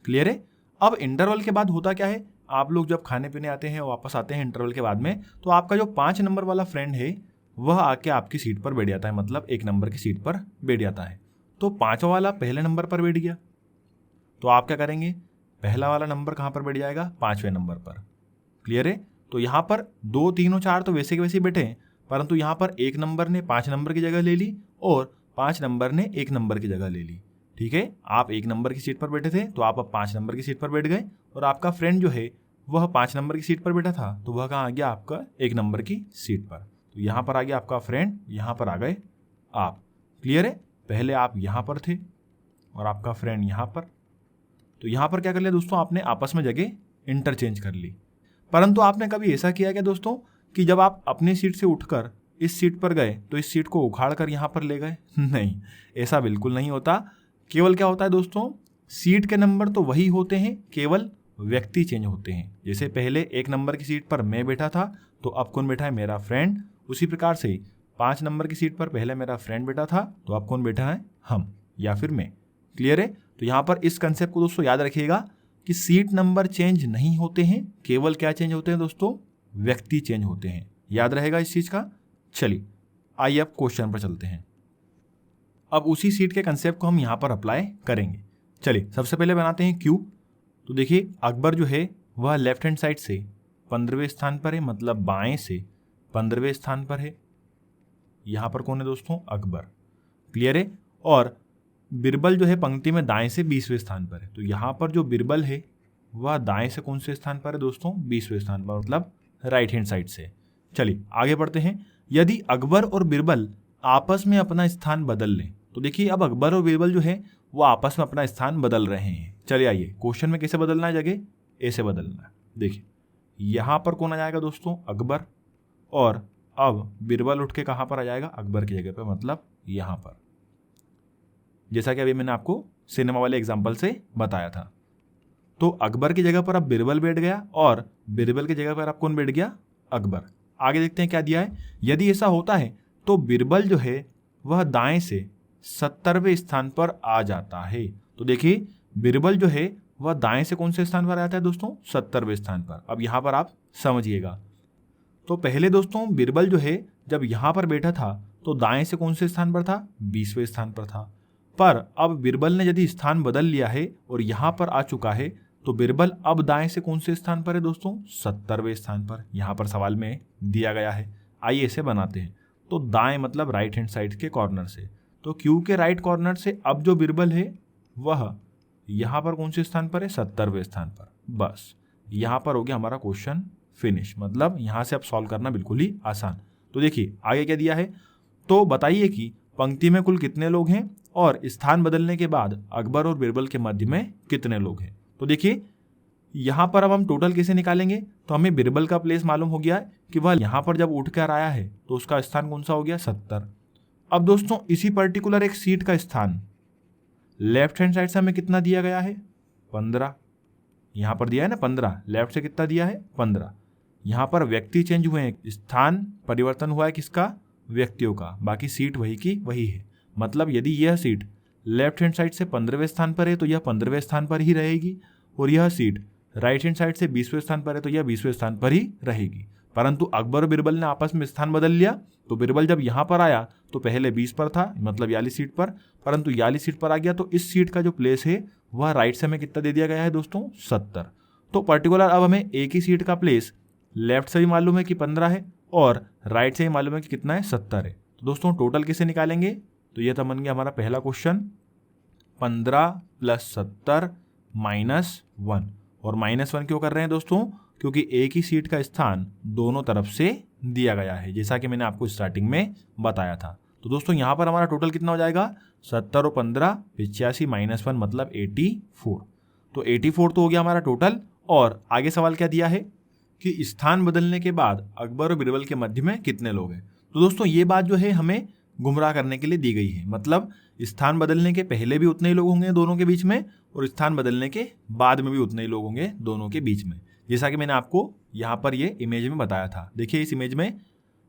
क्लियर है? अब इंटरवल के बाद होता क्या है, आप लोग जब खाने पीने आते हैं वापस आते हैं इंटरवल के बाद में, तो आपका जो 5 नंबर वाला फ्रेंड है वह आके आपकी सीट पर बैठ जाता है, मतलब 1 नंबर की सीट पर बैठ जाता है। तो 5वां वाला पहले नंबर पर बैठ गया, तो आप क्या करेंगे, पहला वाला नंबर कहाँ पर बैठ जाएगा 5वें नंबर पर। क्लियर है? तो यहाँ पर 2, 3 और 4 तो वैसे के वैसे बैठे हैं, परंतु यहाँ पर 1 नंबर ने 5 नंबर की जगह ले ली और 5 नंबर ने 1 नंबर की जगह ले ली। ठीक है, आप 1 नंबर की सीट पर बैठे थे तो आप अब 5 नंबर की सीट पर बैठ गए, और आपका फ्रेंड जो है वह 5 नंबर की सीट पर बैठा था, तो वह कहाँ आ गया आपका 1 नंबर की सीट पर। तो यहाँ पर आ गया आपका फ्रेंड, यहाँ पर आ गए आप। क्लियर है? पहले आप यहाँ पर थे और आपका फ्रेंड यहाँ पर, तो यहाँ पर क्या कर लिया दोस्तों, आपने आपस में जगह इंटरचेंज कर ली। परंतु आपने कभी ऐसा किया क्या दोस्तों कि जब आप अपनी सीट से उठकर इस सीट पर गए तो इस सीट को उखाड़ कर यहाँ पर ले गए? नहीं, ऐसा बिल्कुल नहीं होता। केवल क्या होता है दोस्तों, सीट के नंबर तो वही होते हैं, केवल व्यक्ति चेंज होते हैं। जैसे पहले 1 नंबर की सीट पर मैं बैठा था, तो अब कौन बैठा है, मेरा फ्रेंड। उसी प्रकार से 5 नंबर की सीट पर पहले मेरा फ्रेंड बैठा था, तो अब कौन बैठा है, हम या फिर मैं। क्लियर है? तो यहाँ पर इस कंसेप्ट को दोस्तों याद रखिएगा कि सीट नंबर चेंज नहीं होते हैं, केवल क्या चेंज होते हैं दोस्तों, व्यक्ति चेंज होते हैं। याद रहेगा इस चीज का। चलिए आइए अब क्वेश्चन पर चलते हैं। अब उसी सीट के कंसेप्ट को हम यहाँ पर अप्लाई करेंगे। चलिए सबसे पहले बनाते हैं क्यू। तो देखिए अकबर जो है वह लेफ्ट हैंड साइड से 15वें स्थान पर है, मतलब बाएं से 15वें स्थान पर है। यहाँ पर कौन है दोस्तों, अकबर। क्लियर है? और बिरबल जो है पंक्ति में दाएं से 20वें स्थान पर है, तो यहाँ पर जो बिरबल है वह दाएं से कौन से स्थान पर है दोस्तों, 20वें स्थान पर, मतलब राइट हैंड साइड से। चलिए आगे बढ़ते हैं। यदि अकबर और बिरबल आपस में अपना स्थान बदल लें, तो देखिए अब अकबर और बिरबल जो है वो आपस में अपना स्थान बदल रहे हैं। चलिए आइए क्वेश्चन में कैसे बदलना है, जगह ऐसे बदलना है। देखिए यहाँ पर कौन आ जाएगा दोस्तों, अकबर, और अब बिरबल उठ के कहाँ पर आ जाएगा, अकबर की जगह पर, मतलब यहाँ पर, जैसा कि अभी मैंने आपको सिनेमा वाले एग्जाम्पल से बताया था। तो अकबर की जगह पर अब बिरबल बैठ गया और बिरबल की जगह पर अब कौन बैठ गया, अकबर। आगे देखते हैं क्या दिया है। यदि ऐसा होता है तो बिरबल जो है वह दाएं से 70वें स्थान पर आ जाता है। तो देखिए बिरबल जो है वह दाएं से कौन से स्थान पर आता है दोस्तों, 70वें स्थान पर। अब यहाँ पर आप समझिएगा। तो पहले दोस्तों बिरबल जो है जब यहाँ पर बैठा था तो दाएं से कौन से स्थान पर था, 20वें स्थान पर था। पर अब बिरबल ने यदि स्थान बदल लिया है और यहाँ पर आ चुका है, तो बिरबल अब दाएं से कौन से स्थान पर है दोस्तों, 70वें स्थान पर। यहाँ पर सवाल में दिया गया है। आइए इसे बनाते हैं। तो दाएं मतलब राइट हैंड साइड के कॉर्नर से, तो क्यू के राइट कॉर्नर से अब जो बिरबल है वह यहाँ पर कौन से स्थान पर है, 70वें स्थान पर। बस यहाँ पर हो गया हमारा क्वेश्चन फिनिश, मतलब यहाँ से अब सॉल्व करना बिल्कुल ही आसान। तो देखिए आगे क्या दिया है, तो बताइए कि पंक्ति में कुल कितने लोग हैं और स्थान बदलने के बाद अकबर और बिरबल के मध्य में कितने लोग हैं। तो देखिए यहाँ पर अब हम टोटल कैसे निकालेंगे, तो हमें बिरबल का प्लेस मालूम हो गया है कि वह यहाँ पर जब उठकर आया है तो उसका स्थान कौन सा हो गया, 70। अब दोस्तों इसी पर्टिकुलर एक सीट का स्थान लेफ्ट हैंड साइड से हमें कितना दिया गया है, 15। यहाँ पर दिया है ना 15, लेफ्ट से कितना दिया है, 15। यहाँ पर व्यक्ति चेंज हुए हैं, स्थान परिवर्तन हुआ है किसका, व्यक्तियों का, बाकी सीट वही की वही है। मतलब यदि यह सीट लेफ्ट हैंड साइड से 15वें स्थान पर है तो यह 15वें स्थान पर ही रहेगी, और यह सीट राइट हैंड साइड से 20वें स्थान पर है तो यह 20वें स्थान पर ही रहेगी। परंतु अकबर और बिरबल ने आपस में स्थान बदल लिया, तो बिरबल जब यहाँ पर आया तो पहले 20 पर था, मतलब 42 सीट पर, परंतु 42 सीट पर आ गया, तो इस सीट का जो प्लेस है वह राइट से हमें कितना दे दिया गया है दोस्तों, 70। तो पर्टिकुलर अब हमें एक ही सीट का प्लेस लेफ्ट से भी मालूम है कि 15 है और राइट से ही मालूम है कि कितना है, 70 है। तो दोस्तों टोटल कैसे निकालेंगे, तो यह तो बन गया हमारा पहला क्वेश्चन, 15 + 70 - 1। और -1 क्यों कर रहे हैं दोस्तों, क्योंकि एक ही सीट का स्थान दोनों तरफ से दिया गया है, जैसा कि मैंने आपको स्टार्टिंग में बताया था। तो दोस्तों यहाँ पर हमारा टोटल कितना हो जाएगा, 70 और 15 85 - 1 मतलब 84। तो 84 तो हो गया हमारा टोटल। और आगे सवाल क्या दिया है कि स्थान बदलने के बाद अकबर और बिरबल के मध्य में कितने लोग हैं। तो दोस्तों ये बात जो है हमें गुमराह करने के लिए दी गई है, मतलब स्थान बदलने के पहले भी उतने ही लोग होंगे दोनों के बीच में, और स्थान बदलने के बाद में भी उतने ही लोग होंगे दोनों के बीच में, जैसा कि मैंने आपको यहाँ पर ये इमेज में बताया था। देखिए इस इमेज में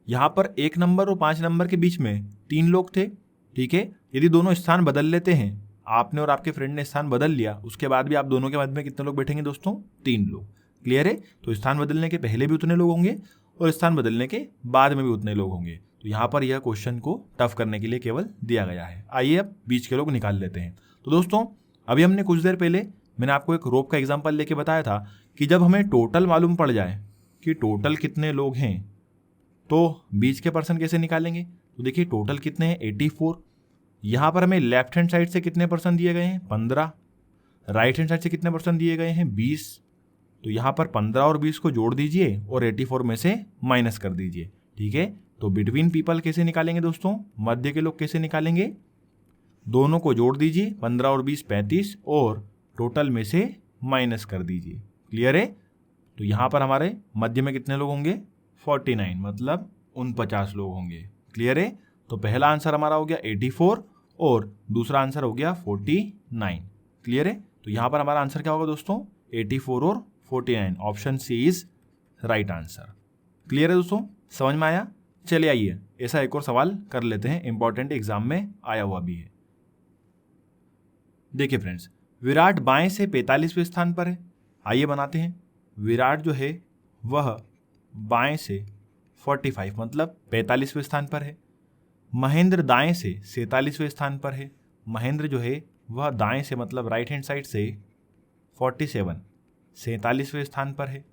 यहाँ पर 1 नंबर और 5 नंबर के बीच में 3 लोग थे, ठीक है। यदि दोनों स्थान बदल लेते हैं, आपने और आपके फ्रेंड ने स्थान बदल लिया, उसके बाद भी आप दोनों के मध्य में कितने लोग बैठेंगे दोस्तों, 3 लोग। क्लियर है। तो स्थान बदलने के पहले भी उतने लोग होंगे और स्थान बदलने के बाद में भी उतने लोग होंगे। तो यहाँ पर यह क्वेश्चन को टफ करने के लिए केवल दिया गया है। आइए अब बीच के लोग निकाल लेते हैं। तो दोस्तों अभी हमने कुछ देर पहले मैंने आपको एक रोप का एग्जाम्पल लेके बताया था कि जब हमें टोटल मालूम पड़ जाए कि टोटल कितने लोग हैं तो बीच के पर्सन कैसे निकालेंगे। तो देखिए टोटल कितने हैं, 84। यहाँ पर हमें लेफ्ट हैंड साइड से कितने पर्सन दिए गए हैं, 15। राइट हैंड साइड से कितने पर्सन दिए गए हैं, 20। तो यहाँ पर 15 और 20 को जोड़ दीजिए और 84 में से माइनस कर दीजिए, ठीक है। तो बिटवीन पीपल कैसे निकालेंगे दोस्तों, मध्य के लोग कैसे निकालेंगे, दोनों को जोड़ दीजिए, 15 और 20 35, और टोटल में से माइनस कर दीजिए। क्लियर है। तो यहाँ पर हमारे मध्य में कितने लोग होंगे, 49, मतलब 49 लोग होंगे। क्लियर है। तो पहला आंसर हमारा हो गया 84 और दूसरा आंसर हो गया 49। क्लियर है। तो यहाँ पर हमारा आंसर क्या होगा दोस्तों, 84 और 49। Option C is right answer. Clear है दोस्तों, समझ में आया। चलिए आइए ऐसा एक और सवाल कर लेते हैं, इंपॉर्टेंट एग्जाम में आया हुआ भी है। देखिए फ्रेंड्स, विराट बाएं से 45वें स्थान पर है। आइए बनाते हैं। विराट जो है वह बाएं से 45 मतलब 45वें स्थान पर है। महेंद्र दाएं से 47वें स्थान पर है। महेंद्र जो है वह दाएं से मतलब राइट हैंड साइड से 47 47वें स्थान पर है।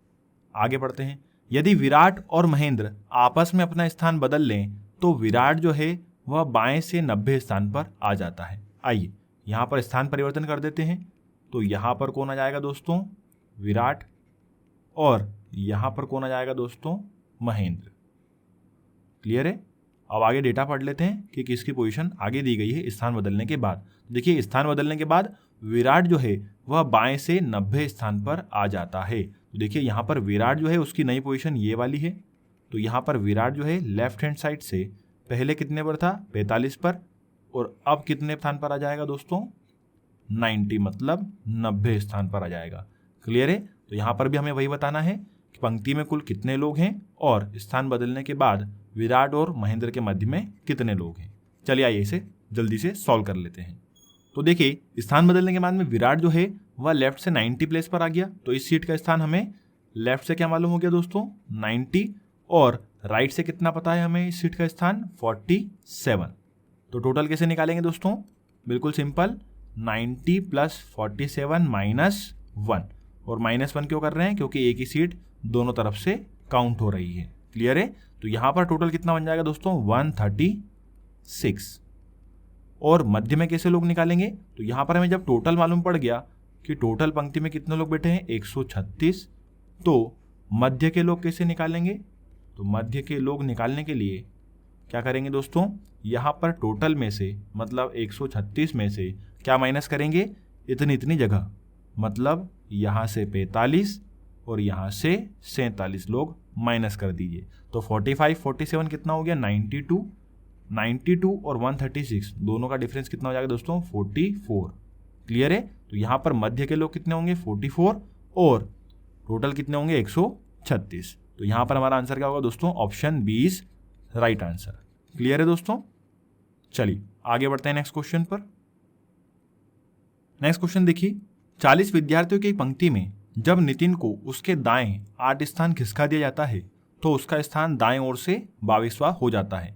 आगे बढ़ते हैं। यदि विराट और महेंद्र आपस में अपना स्थान बदल लें तो विराट जो है वह बाएं से 90 स्थान पर आ जाता है। आइए यहाँ पर स्थान परिवर्तन कर देते हैं। तो यहाँ पर कौन आ जाएगा दोस्तों, विराट, और यहाँ पर कौन आ जाएगा दोस्तों, महेंद्र। क्लियर है। अब आगे डेटा पढ़ लेते हैं कि किसकी पोजीशन आगे दी गई है स्थान बदलने के बाद। देखिए स्थान बदलने के बाद विराट जो है वह बाएं से 90 स्थान पर आ जाता है। तो देखिए यहाँ पर विराट जो है उसकी नई पोजीशन ये वाली है। तो यहाँ पर विराट जो है लेफ्ट हैंड साइड से पहले कितने पर था, 45 पर, और अब कितने स्थान पर आ जाएगा दोस्तों, 90 मतलब 90 स्थान पर आ जाएगा। क्लियर है। तो यहाँ पर भी हमें वही बताना है कि पंक्ति में कुल कितने लोग हैं और स्थान बदलने के बाद विराट और महेंद्र के मध्य में कितने लोग हैं। चलिए आइए इसे जल्दी से सॉल्व कर लेते हैं। तो देखिए स्थान बदलने के बाद में विराट जो है वह लेफ्ट से 90 प्लेस पर आ गया। तो इस सीट का स्थान हमें लेफ्ट से क्या मालूम हो गया दोस्तों, 90, और राइट से कितना पता है हमें इस सीट का स्थान, 47। तो टोटल कैसे निकालेंगे दोस्तों, बिल्कुल सिंपल, 90 + 47 - 1। और -1 क्यों कर रहे हैं, क्योंकि एक ही सीट दोनों तरफ से काउंट हो रही है। क्लियर है। तो यहाँ पर टोटल कितना बन जाएगा दोस्तों, 136। और मध्य में कैसे लोग निकालेंगे, तो यहाँ पर हमें जब टोटल मालूम पड़ गया कि टोटल पंक्ति में कितने लोग बैठे हैं, 136, तो मध्य के लोग कैसे निकालेंगे। तो मध्य के लोग निकालने के लिए क्या करेंगे दोस्तों, यहाँ पर टोटल में से मतलब 136 में से क्या माइनस करेंगे, इतनी जगह मतलब यहाँ से 45 और यहाँ से 47 लोग माइनस कर दीजिए। तो 45 47 कितना हो गया 92, 92 और 136 दोनों का डिफरेंस कितना हो जाएगा दोस्तों 44। क्लियर है। तो यहाँ पर मध्य के लोग कितने होंगे 44 और टोटल कितने होंगे 136। तो यहाँ पर हमारा आंसर क्या होगा दोस्तों option B is right answer. Clear है दोस्तों। चलिए आगे बढ़ते हैं नेक्स्ट क्वेश्चन पर। नेक्स्ट क्वेश्चन देखिए 40 विद्यार्थियों की पंक्ति में जब नितिन को उसके दाएं 8 स्थान खिसका दिया जाता है तो उसका स्थान दाएं ओर से 22वां हो जाता है।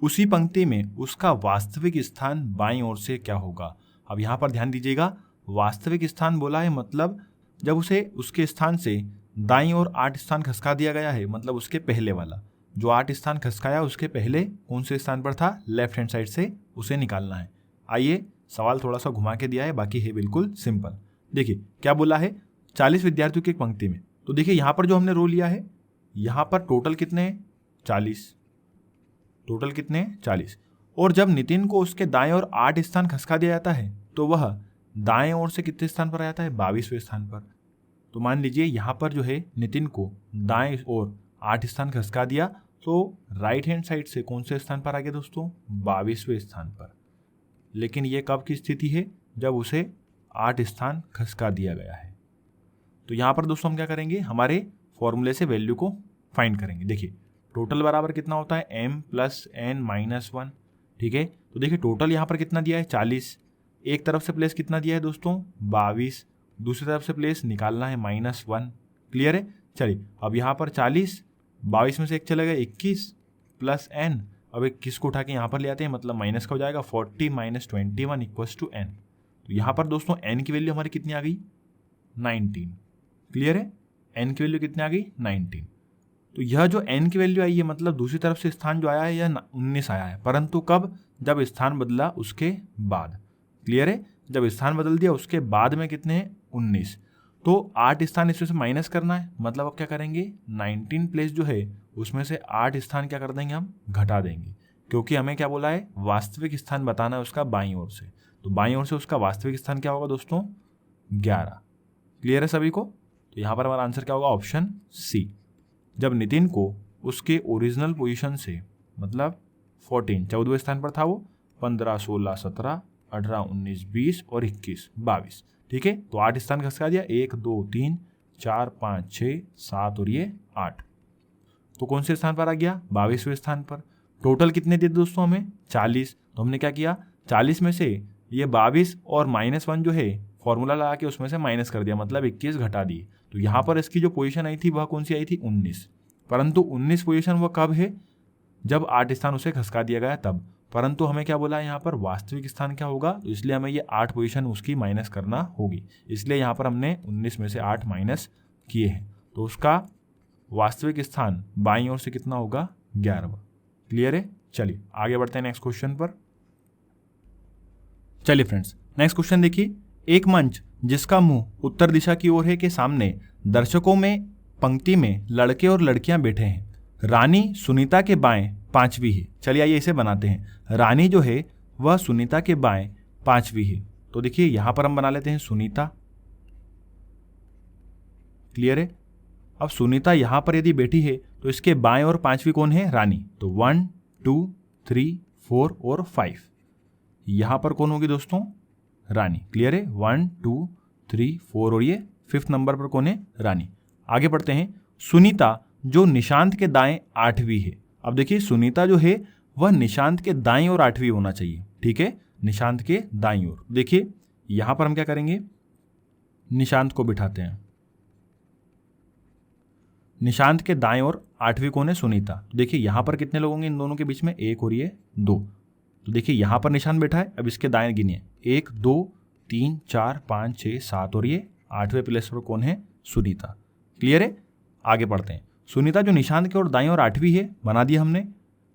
उसी पंक्ति में उसका वास्तविक स्थान बाईं ओर से क्या होगा। अब यहाँ पर ध्यान दीजिएगा, वास्तविक स्थान बोला है मतलब जब उसे उसके स्थान से दाईं ओर 8 स्थान खसका दिया गया है, मतलब उसके पहले वाला जो 8 स्थान खसकाया उसके पहले कौन से स्थान पर था, लेफ्ट हैंड साइड से उसे निकालना है। आइए सवाल थोड़ा सा घुमा के दिया है, बाकी है बिल्कुल सिंपल। देखिए क्या बोला है 40 विद्यार्थियों की एक पंक्ति में, तो देखिए यहाँ पर जो हमने रो लिया है यहाँ पर टोटल कितने हैं 40, टोटल कितने हैं 40। और जब नितिन को उसके दाएं ओर 8 स्थान खसका दिया जाता है तो वह दाएं ओर से कितने स्थान पर आ जाता है 22वें स्थान पर। तो मान लीजिए यहाँ पर जो है नितिन को दाएं ओर 8 स्थान खसका दिया तो राइट हैंड साइड से कौन से स्थान पर आ गया दोस्तों 22वें स्थान पर। लेकिन ये कब की स्थिति है जब उसे 8 स्थान खसका दिया गया है। तो यहाँ पर दोस्तों हम क्या करेंगे, हमारे फॉर्मूले से वैल्यू को फाइंड करेंगे। देखिए टोटल बराबर कितना होता है m + n - 1। ठीक है, तो देखिए टोटल यहाँ पर कितना दिया है 40, एक तरफ से प्लेस कितना दिया है दोस्तों 22, दूसरी तरफ से प्लेस निकालना है -1। क्लियर है। चलिए अब यहाँ पर 40, 22 में से एक चलेगा 21 + n। अब 21 को उठा के यहाँ पर ले आते हैं, मतलब माइनस का हो जाएगा 40 - 21 = n। तो यहाँ पर दोस्तों n की वैल्यू हमारी कितनी आ गई 19। क्लियर है, n की वैल्यू कितनी आ गई 19। तो यह जो n की वैल्यू आई है मतलब दूसरी तरफ से स्थान जो आया है यह 19 आया है, परंतु कब, जब स्थान बदला उसके बाद। क्लियर है, जब स्थान बदल दिया उसके बाद में कितने हैं 19। तो 8 स्थान इसमें से माइनस करना है, मतलब अब क्या करेंगे 19 प्लेस जो है उसमें से 8 स्थान क्या कर देंगे हम घटा देंगे, क्योंकि हमें क्या बोला है वास्तविक स्थान बताना है उसका बाईं ओर से। तो बाईं ओर से उसका वास्तविक स्थान क्या होगा दोस्तों 11। क्लियर है सभी को। तो यहाँ पर हमारा आंसर क्या होगा ऑप्शन सी। जब नितिन को उसके ओरिजिनल पोजीशन से मतलब 14वें स्थान पर था वो 15 16 17 18 19 20 और 21 22। ठीक है, तो 8 स्थान खसका दिया 1 2 3 4 5 6 7 और ये 8। तो कौन से स्थान पर आ गया 22वें स्थान पर। टोटल कितने दिए दोस्तों हमें 40। तो हमने क्या किया 40 में से ये 22 और -1 जो है फॉर्मूला लगा के उसमें से माइनस कर दिया, मतलब 21 घटा दिए। तो यहाँ पर इसकी जो पोजीशन आई थी वह कौन सी आई थी 19, परंतु 19 पोजीशन वह कब है जब 8 स्थान उसे खसका दिया गया तब। परंतु हमें क्या बोला है यहाँ पर वास्तविक स्थान क्या होगा, तो इसलिए हमें ये 8 पोजीशन उसकी माइनस करना होगी, इसलिए यहाँ पर हमने 19 में से 8 माइनस किए हैं। तो उसका वास्तविक स्थान बाईं ओर से कितना होगा 11वां। क्लियर है। चलिए आगे बढ़ते हैं नेक्स्ट क्वेश्चन पर। चलिए फ्रेंड्स नेक्स्ट क्वेश्चन देखिए, एक मंच जिसका मुंह उत्तर दिशा की ओर है के सामने दर्शकों में पंक्ति में लड़के और लड़कियां बैठे हैं। रानी सुनीता के बाएं 5वीं है। चलिए आइए इसे बनाते हैं। रानी जो है वह सुनीता के बाएं 5वीं है। तो देखिए यहां पर हम बना लेते हैं सुनीता। क्लियर है। अब सुनीता यहां पर यदि बैठी है तो इसके बाएं और 5वीं कौन है रानी। तो 1 2 3 4 और 5 यहां पर कौन होगी दोस्तों रानी। क्लियर है। 1 2 3 4 और ये 5th नंबर पर कौन है रानी। आगे बढ़ते हैं। सुनीता जो निशांत के दाएं 8वीं है। अब देखिए सुनीता जो है वह निशांत के दाईं ओर 8वीं होना चाहिए। ठीक है, निशांत के दाईं ओर। देखिए यहां पर हम क्या करेंगे निशांत को बिठाते हैं। निशांत के दाएं ओर 8वीं कौन है सुनीता। देखिए यहां पर कितने लोग होंगे इन दोनों के बीच में 1 और ये 2। तो देखिए यहां पर निशान बैठा है, अब इसके दाएं गिनिए 1 2 3 4 5 6 7 और ये 8वें प्लेस पर कौन है सुनीता। क्लियर है। आगे बढ़ते हैं। सुनीता जो निशांत के और दाईं और 8वीं है बना दिया हमने।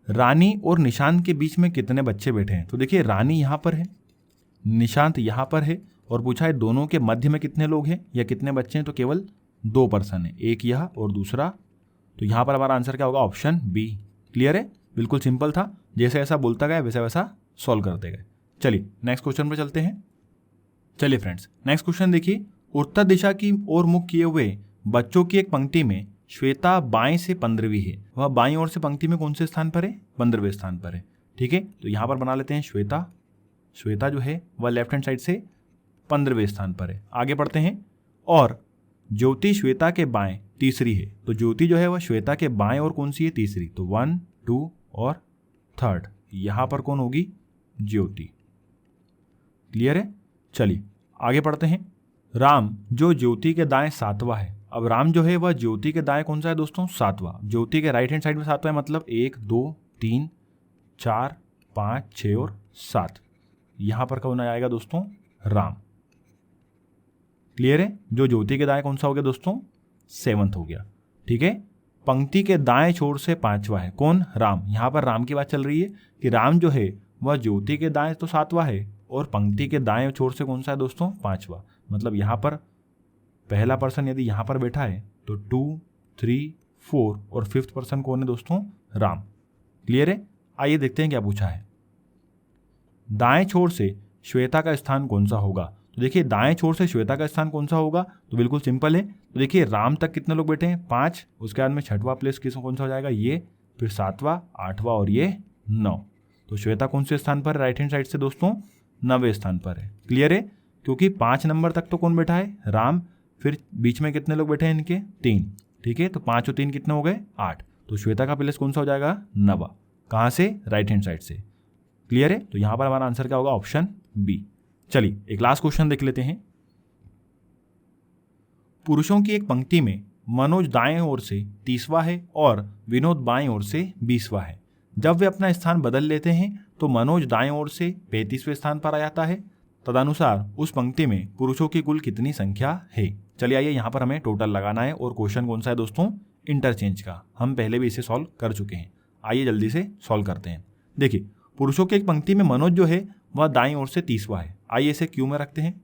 रानी और निशांत के बीच में कितने बच्चे बैठे हैं। तो देखिए रानी यहाँ पर है, निशांत यहाँ पर है और पूछा है दोनों के मध्य में कितने लोग हैं या कितने बच्चे हैं। तो केवल 2 पर्सन है, एक यह और दूसरा। तो यहाँ पर हमारा आंसर क्या होगा ऑप्शन बी। क्लियर है, बिल्कुल सिंपल था, जैसे ऐसा बोलता गया वैसा वैसा सॉल्व करते गए। चलिए नेक्स्ट क्वेश्चन पर चलते हैं। चलिए फ्रेंड्स नेक्स्ट क्वेश्चन देखिए, उत्तर दिशा की ओर मुख किए हुए बच्चों की एक पंक्ति में श्वेता बाएं से 15वीं है। वह बाईं ओर से पंक्ति में कौन से स्थान पर है? 15वें स्थान पर है। ठीक है, तो यहां पर बना लेते हैं श्वेता। श्वेता जो है वह लेफ्ट हैंड साइड से 15वें स्थान पर है। आगे बढ़ते हैं। और ज्योति श्वेता के बाएं तीसरी है। तो ज्योति जो है वह श्वेता के बाएं और कौन सी है? तीसरी। तो 1, 2 और 3rd यहां पर कौन होगी? ज्योति। क्लियर है? चलिए आगे पढ़ते हैं। राम जो ज्योति के दाएं 7वां है। अब राम जो है वह ज्योति के दाएं कौन सा है दोस्तों? 7वां। ज्योति के राइट हैंड साइड में 7वां है, मतलब 1, 2, 3, 4, 5, 6 और 7। यहां पर कौन आएगा दोस्तों? राम। क्लियर है? जो ज्योति के दाएं कौन सा हो गया दोस्तों? 7th हो गया। ठीक है, पंक्ति के दाएं छोर से 5वां है। कौन? राम। यहां पर राम की बात चल रही है कि राम जो है वह ज्योति के दाएं तो 7वां है और पंक्ति के दाएं छोर से कौन सा है दोस्तों? 5वां। मतलब यहां पर पहला पर्सन यदि यहां पर बैठा है तो 2, 3, 4 और 5th पर्सन कौन है दोस्तों? राम। क्लियर है? आइए देखते हैं क्या पूछा है। दाएं छोर से श्वेता का स्थान कौन सा होगा? तो देखिए दाएं छोर से श्वेता का स्थान कौन सा होगा? तो बिल्कुल सिंपल है। तो देखिए राम तक कितने लोग बैठे हैं? 5। उसके बाद में 6वां प्लेस किस कौन सा हो जाएगा? ये। फिर 7वां, 8वां और ये 9। तो श्वेता कौन से स्थान पर? राइट हैंड साइड से दोस्तों 9वें स्थान पर है। क्लियर है? क्योंकि 5 नंबर तक तो कौन बैठा है? राम। फिर बीच में कितने लोग बैठे हैं इनके? 3। ठीक है, तो 5 और 3 कितने हो गए? 8। तो श्वेता का प्लेस कौन सा हो जाएगा? 9वां। कहां से? राइट हैंड साइड से। क्लियर है? तो यहां पर हमारा आंसर क्या होगा? Option B. चलिए एक लास्ट क्वेश्चन देख लेते हैं। पुरुषों की एक पंक्ति में मनोज दाएं ओर से 30वां है और विनोद बाएं ओर से 20वां है। जब वे अपना स्थान बदल लेते हैं तो मनोज दाएं ओर से 35वें स्थान पर आ जाता है। तदनुसार उस पंक्ति में पुरुषों की कुल कितनी संख्या है? चलिए आइए यहाँ पर हमें टोटल लगाना है। और क्वेश्चन कौन सा है दोस्तों? इंटरचेंज का। हम पहले भी इसे सॉल्व कर चुके हैं। आइए जल्दी से सॉल्व करते हैं। देखिए पुरुषों की एक पंक्ति में मनोज जो है वह दाईं ओर से 30वां है। आइए इसे क्यू में रखते हैं।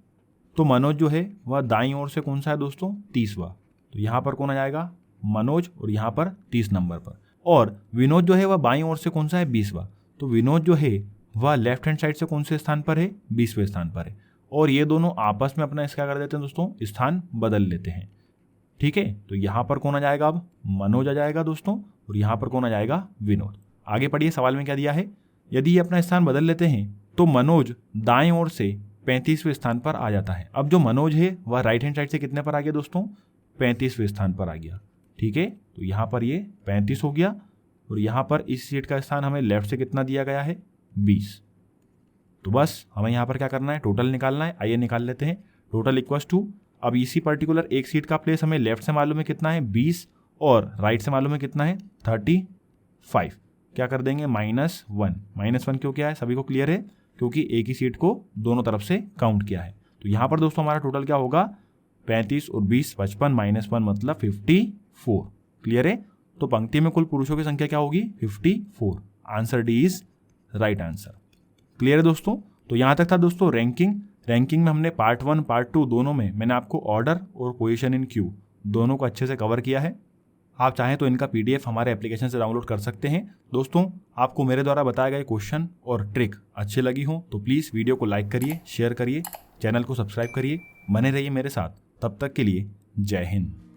तो मनोज जो है वह दाईं ओर से कौन सा है दोस्तों? 30वां। तो यहाँ पर कौन आ जाएगा? मनोज। और यहाँ पर 30 नंबर पर। और विनोद जो है वह बाईं ओर से कौन सा है? 20वां। तो विनोद जो है वह लेफ्ट हैंड साइड से कौन से स्थान पर है? 20वें स्थान पर है। और ये दोनों आपस में अपना क्या कर देते हैं दोस्तों? स्थान बदल लेते हैं। ठीक है, तो यहाँ पर कौन आ जाएगा? अब मनोज आ जाएगा दोस्तों। और यहाँ पर कौन आ जाएगा? विनोद। आगे पढ़िए, सवाल में क्या दिया है। यदि ये अपना स्थान बदल लेते हैं तो मनोज दाएं ओर से 35वें स्थान पर आ जाता है। अब जो मनोज है वह राइट हैंड साइड से कितने पर आ गया दोस्तों? 35वें स्थान पर आ गया। ठीक है, तो यहाँ पर ये 35 हो गया। और यहाँ पर इस सीट का स्थान हमें लेफ्ट से कितना दिया गया है? 20। तो बस हमें यहाँ पर क्या करना है? टोटल निकालना है। आइए निकाल लेते हैं। टोटल इक्वल्स टू, अब इसी पर्टिकुलर एक सीट का प्लेस हमें लेफ्ट से मालूम है कितना है? 20 और राइट से मालूम है कितना है? 35। क्या कर देंगे? -1। -1 क्यों किया है? सभी को क्लियर है? क्योंकि एक ही सीट को दोनों तरफ से काउंट किया है। तो यहाँ पर दोस्तों हमारा टोटल क्या होगा? 35 और 20 55 -1 मतलब 54। क्लियर है? तो पंक्ति में कुल पुरुषों की संख्या क्या होगी? 54। Answer D is right answer. Clear है दोस्तों? तो यहाँ तक था दोस्तों रैंकिंग में हमने पार्ट 1 पार्ट 2 दोनों में मैंने आपको ऑर्डर और पोजीशन इन क्यू दोनों को अच्छे से कवर किया है। आप चाहें तो इनका PDF हमारे एप्लीकेशन से डाउनलोड कर सकते हैं। दोस्तों आपको मेरे द्वारा बताए गए क्वेश्चन और ट्रिक अच्छे लगी हो तो प्लीज़ वीडियो को लाइक करिए, शेयर करिए, चैनल को सब्सक्राइब करिए, बने रहिए मेरे साथ। तब तक के लिए जय हिंद।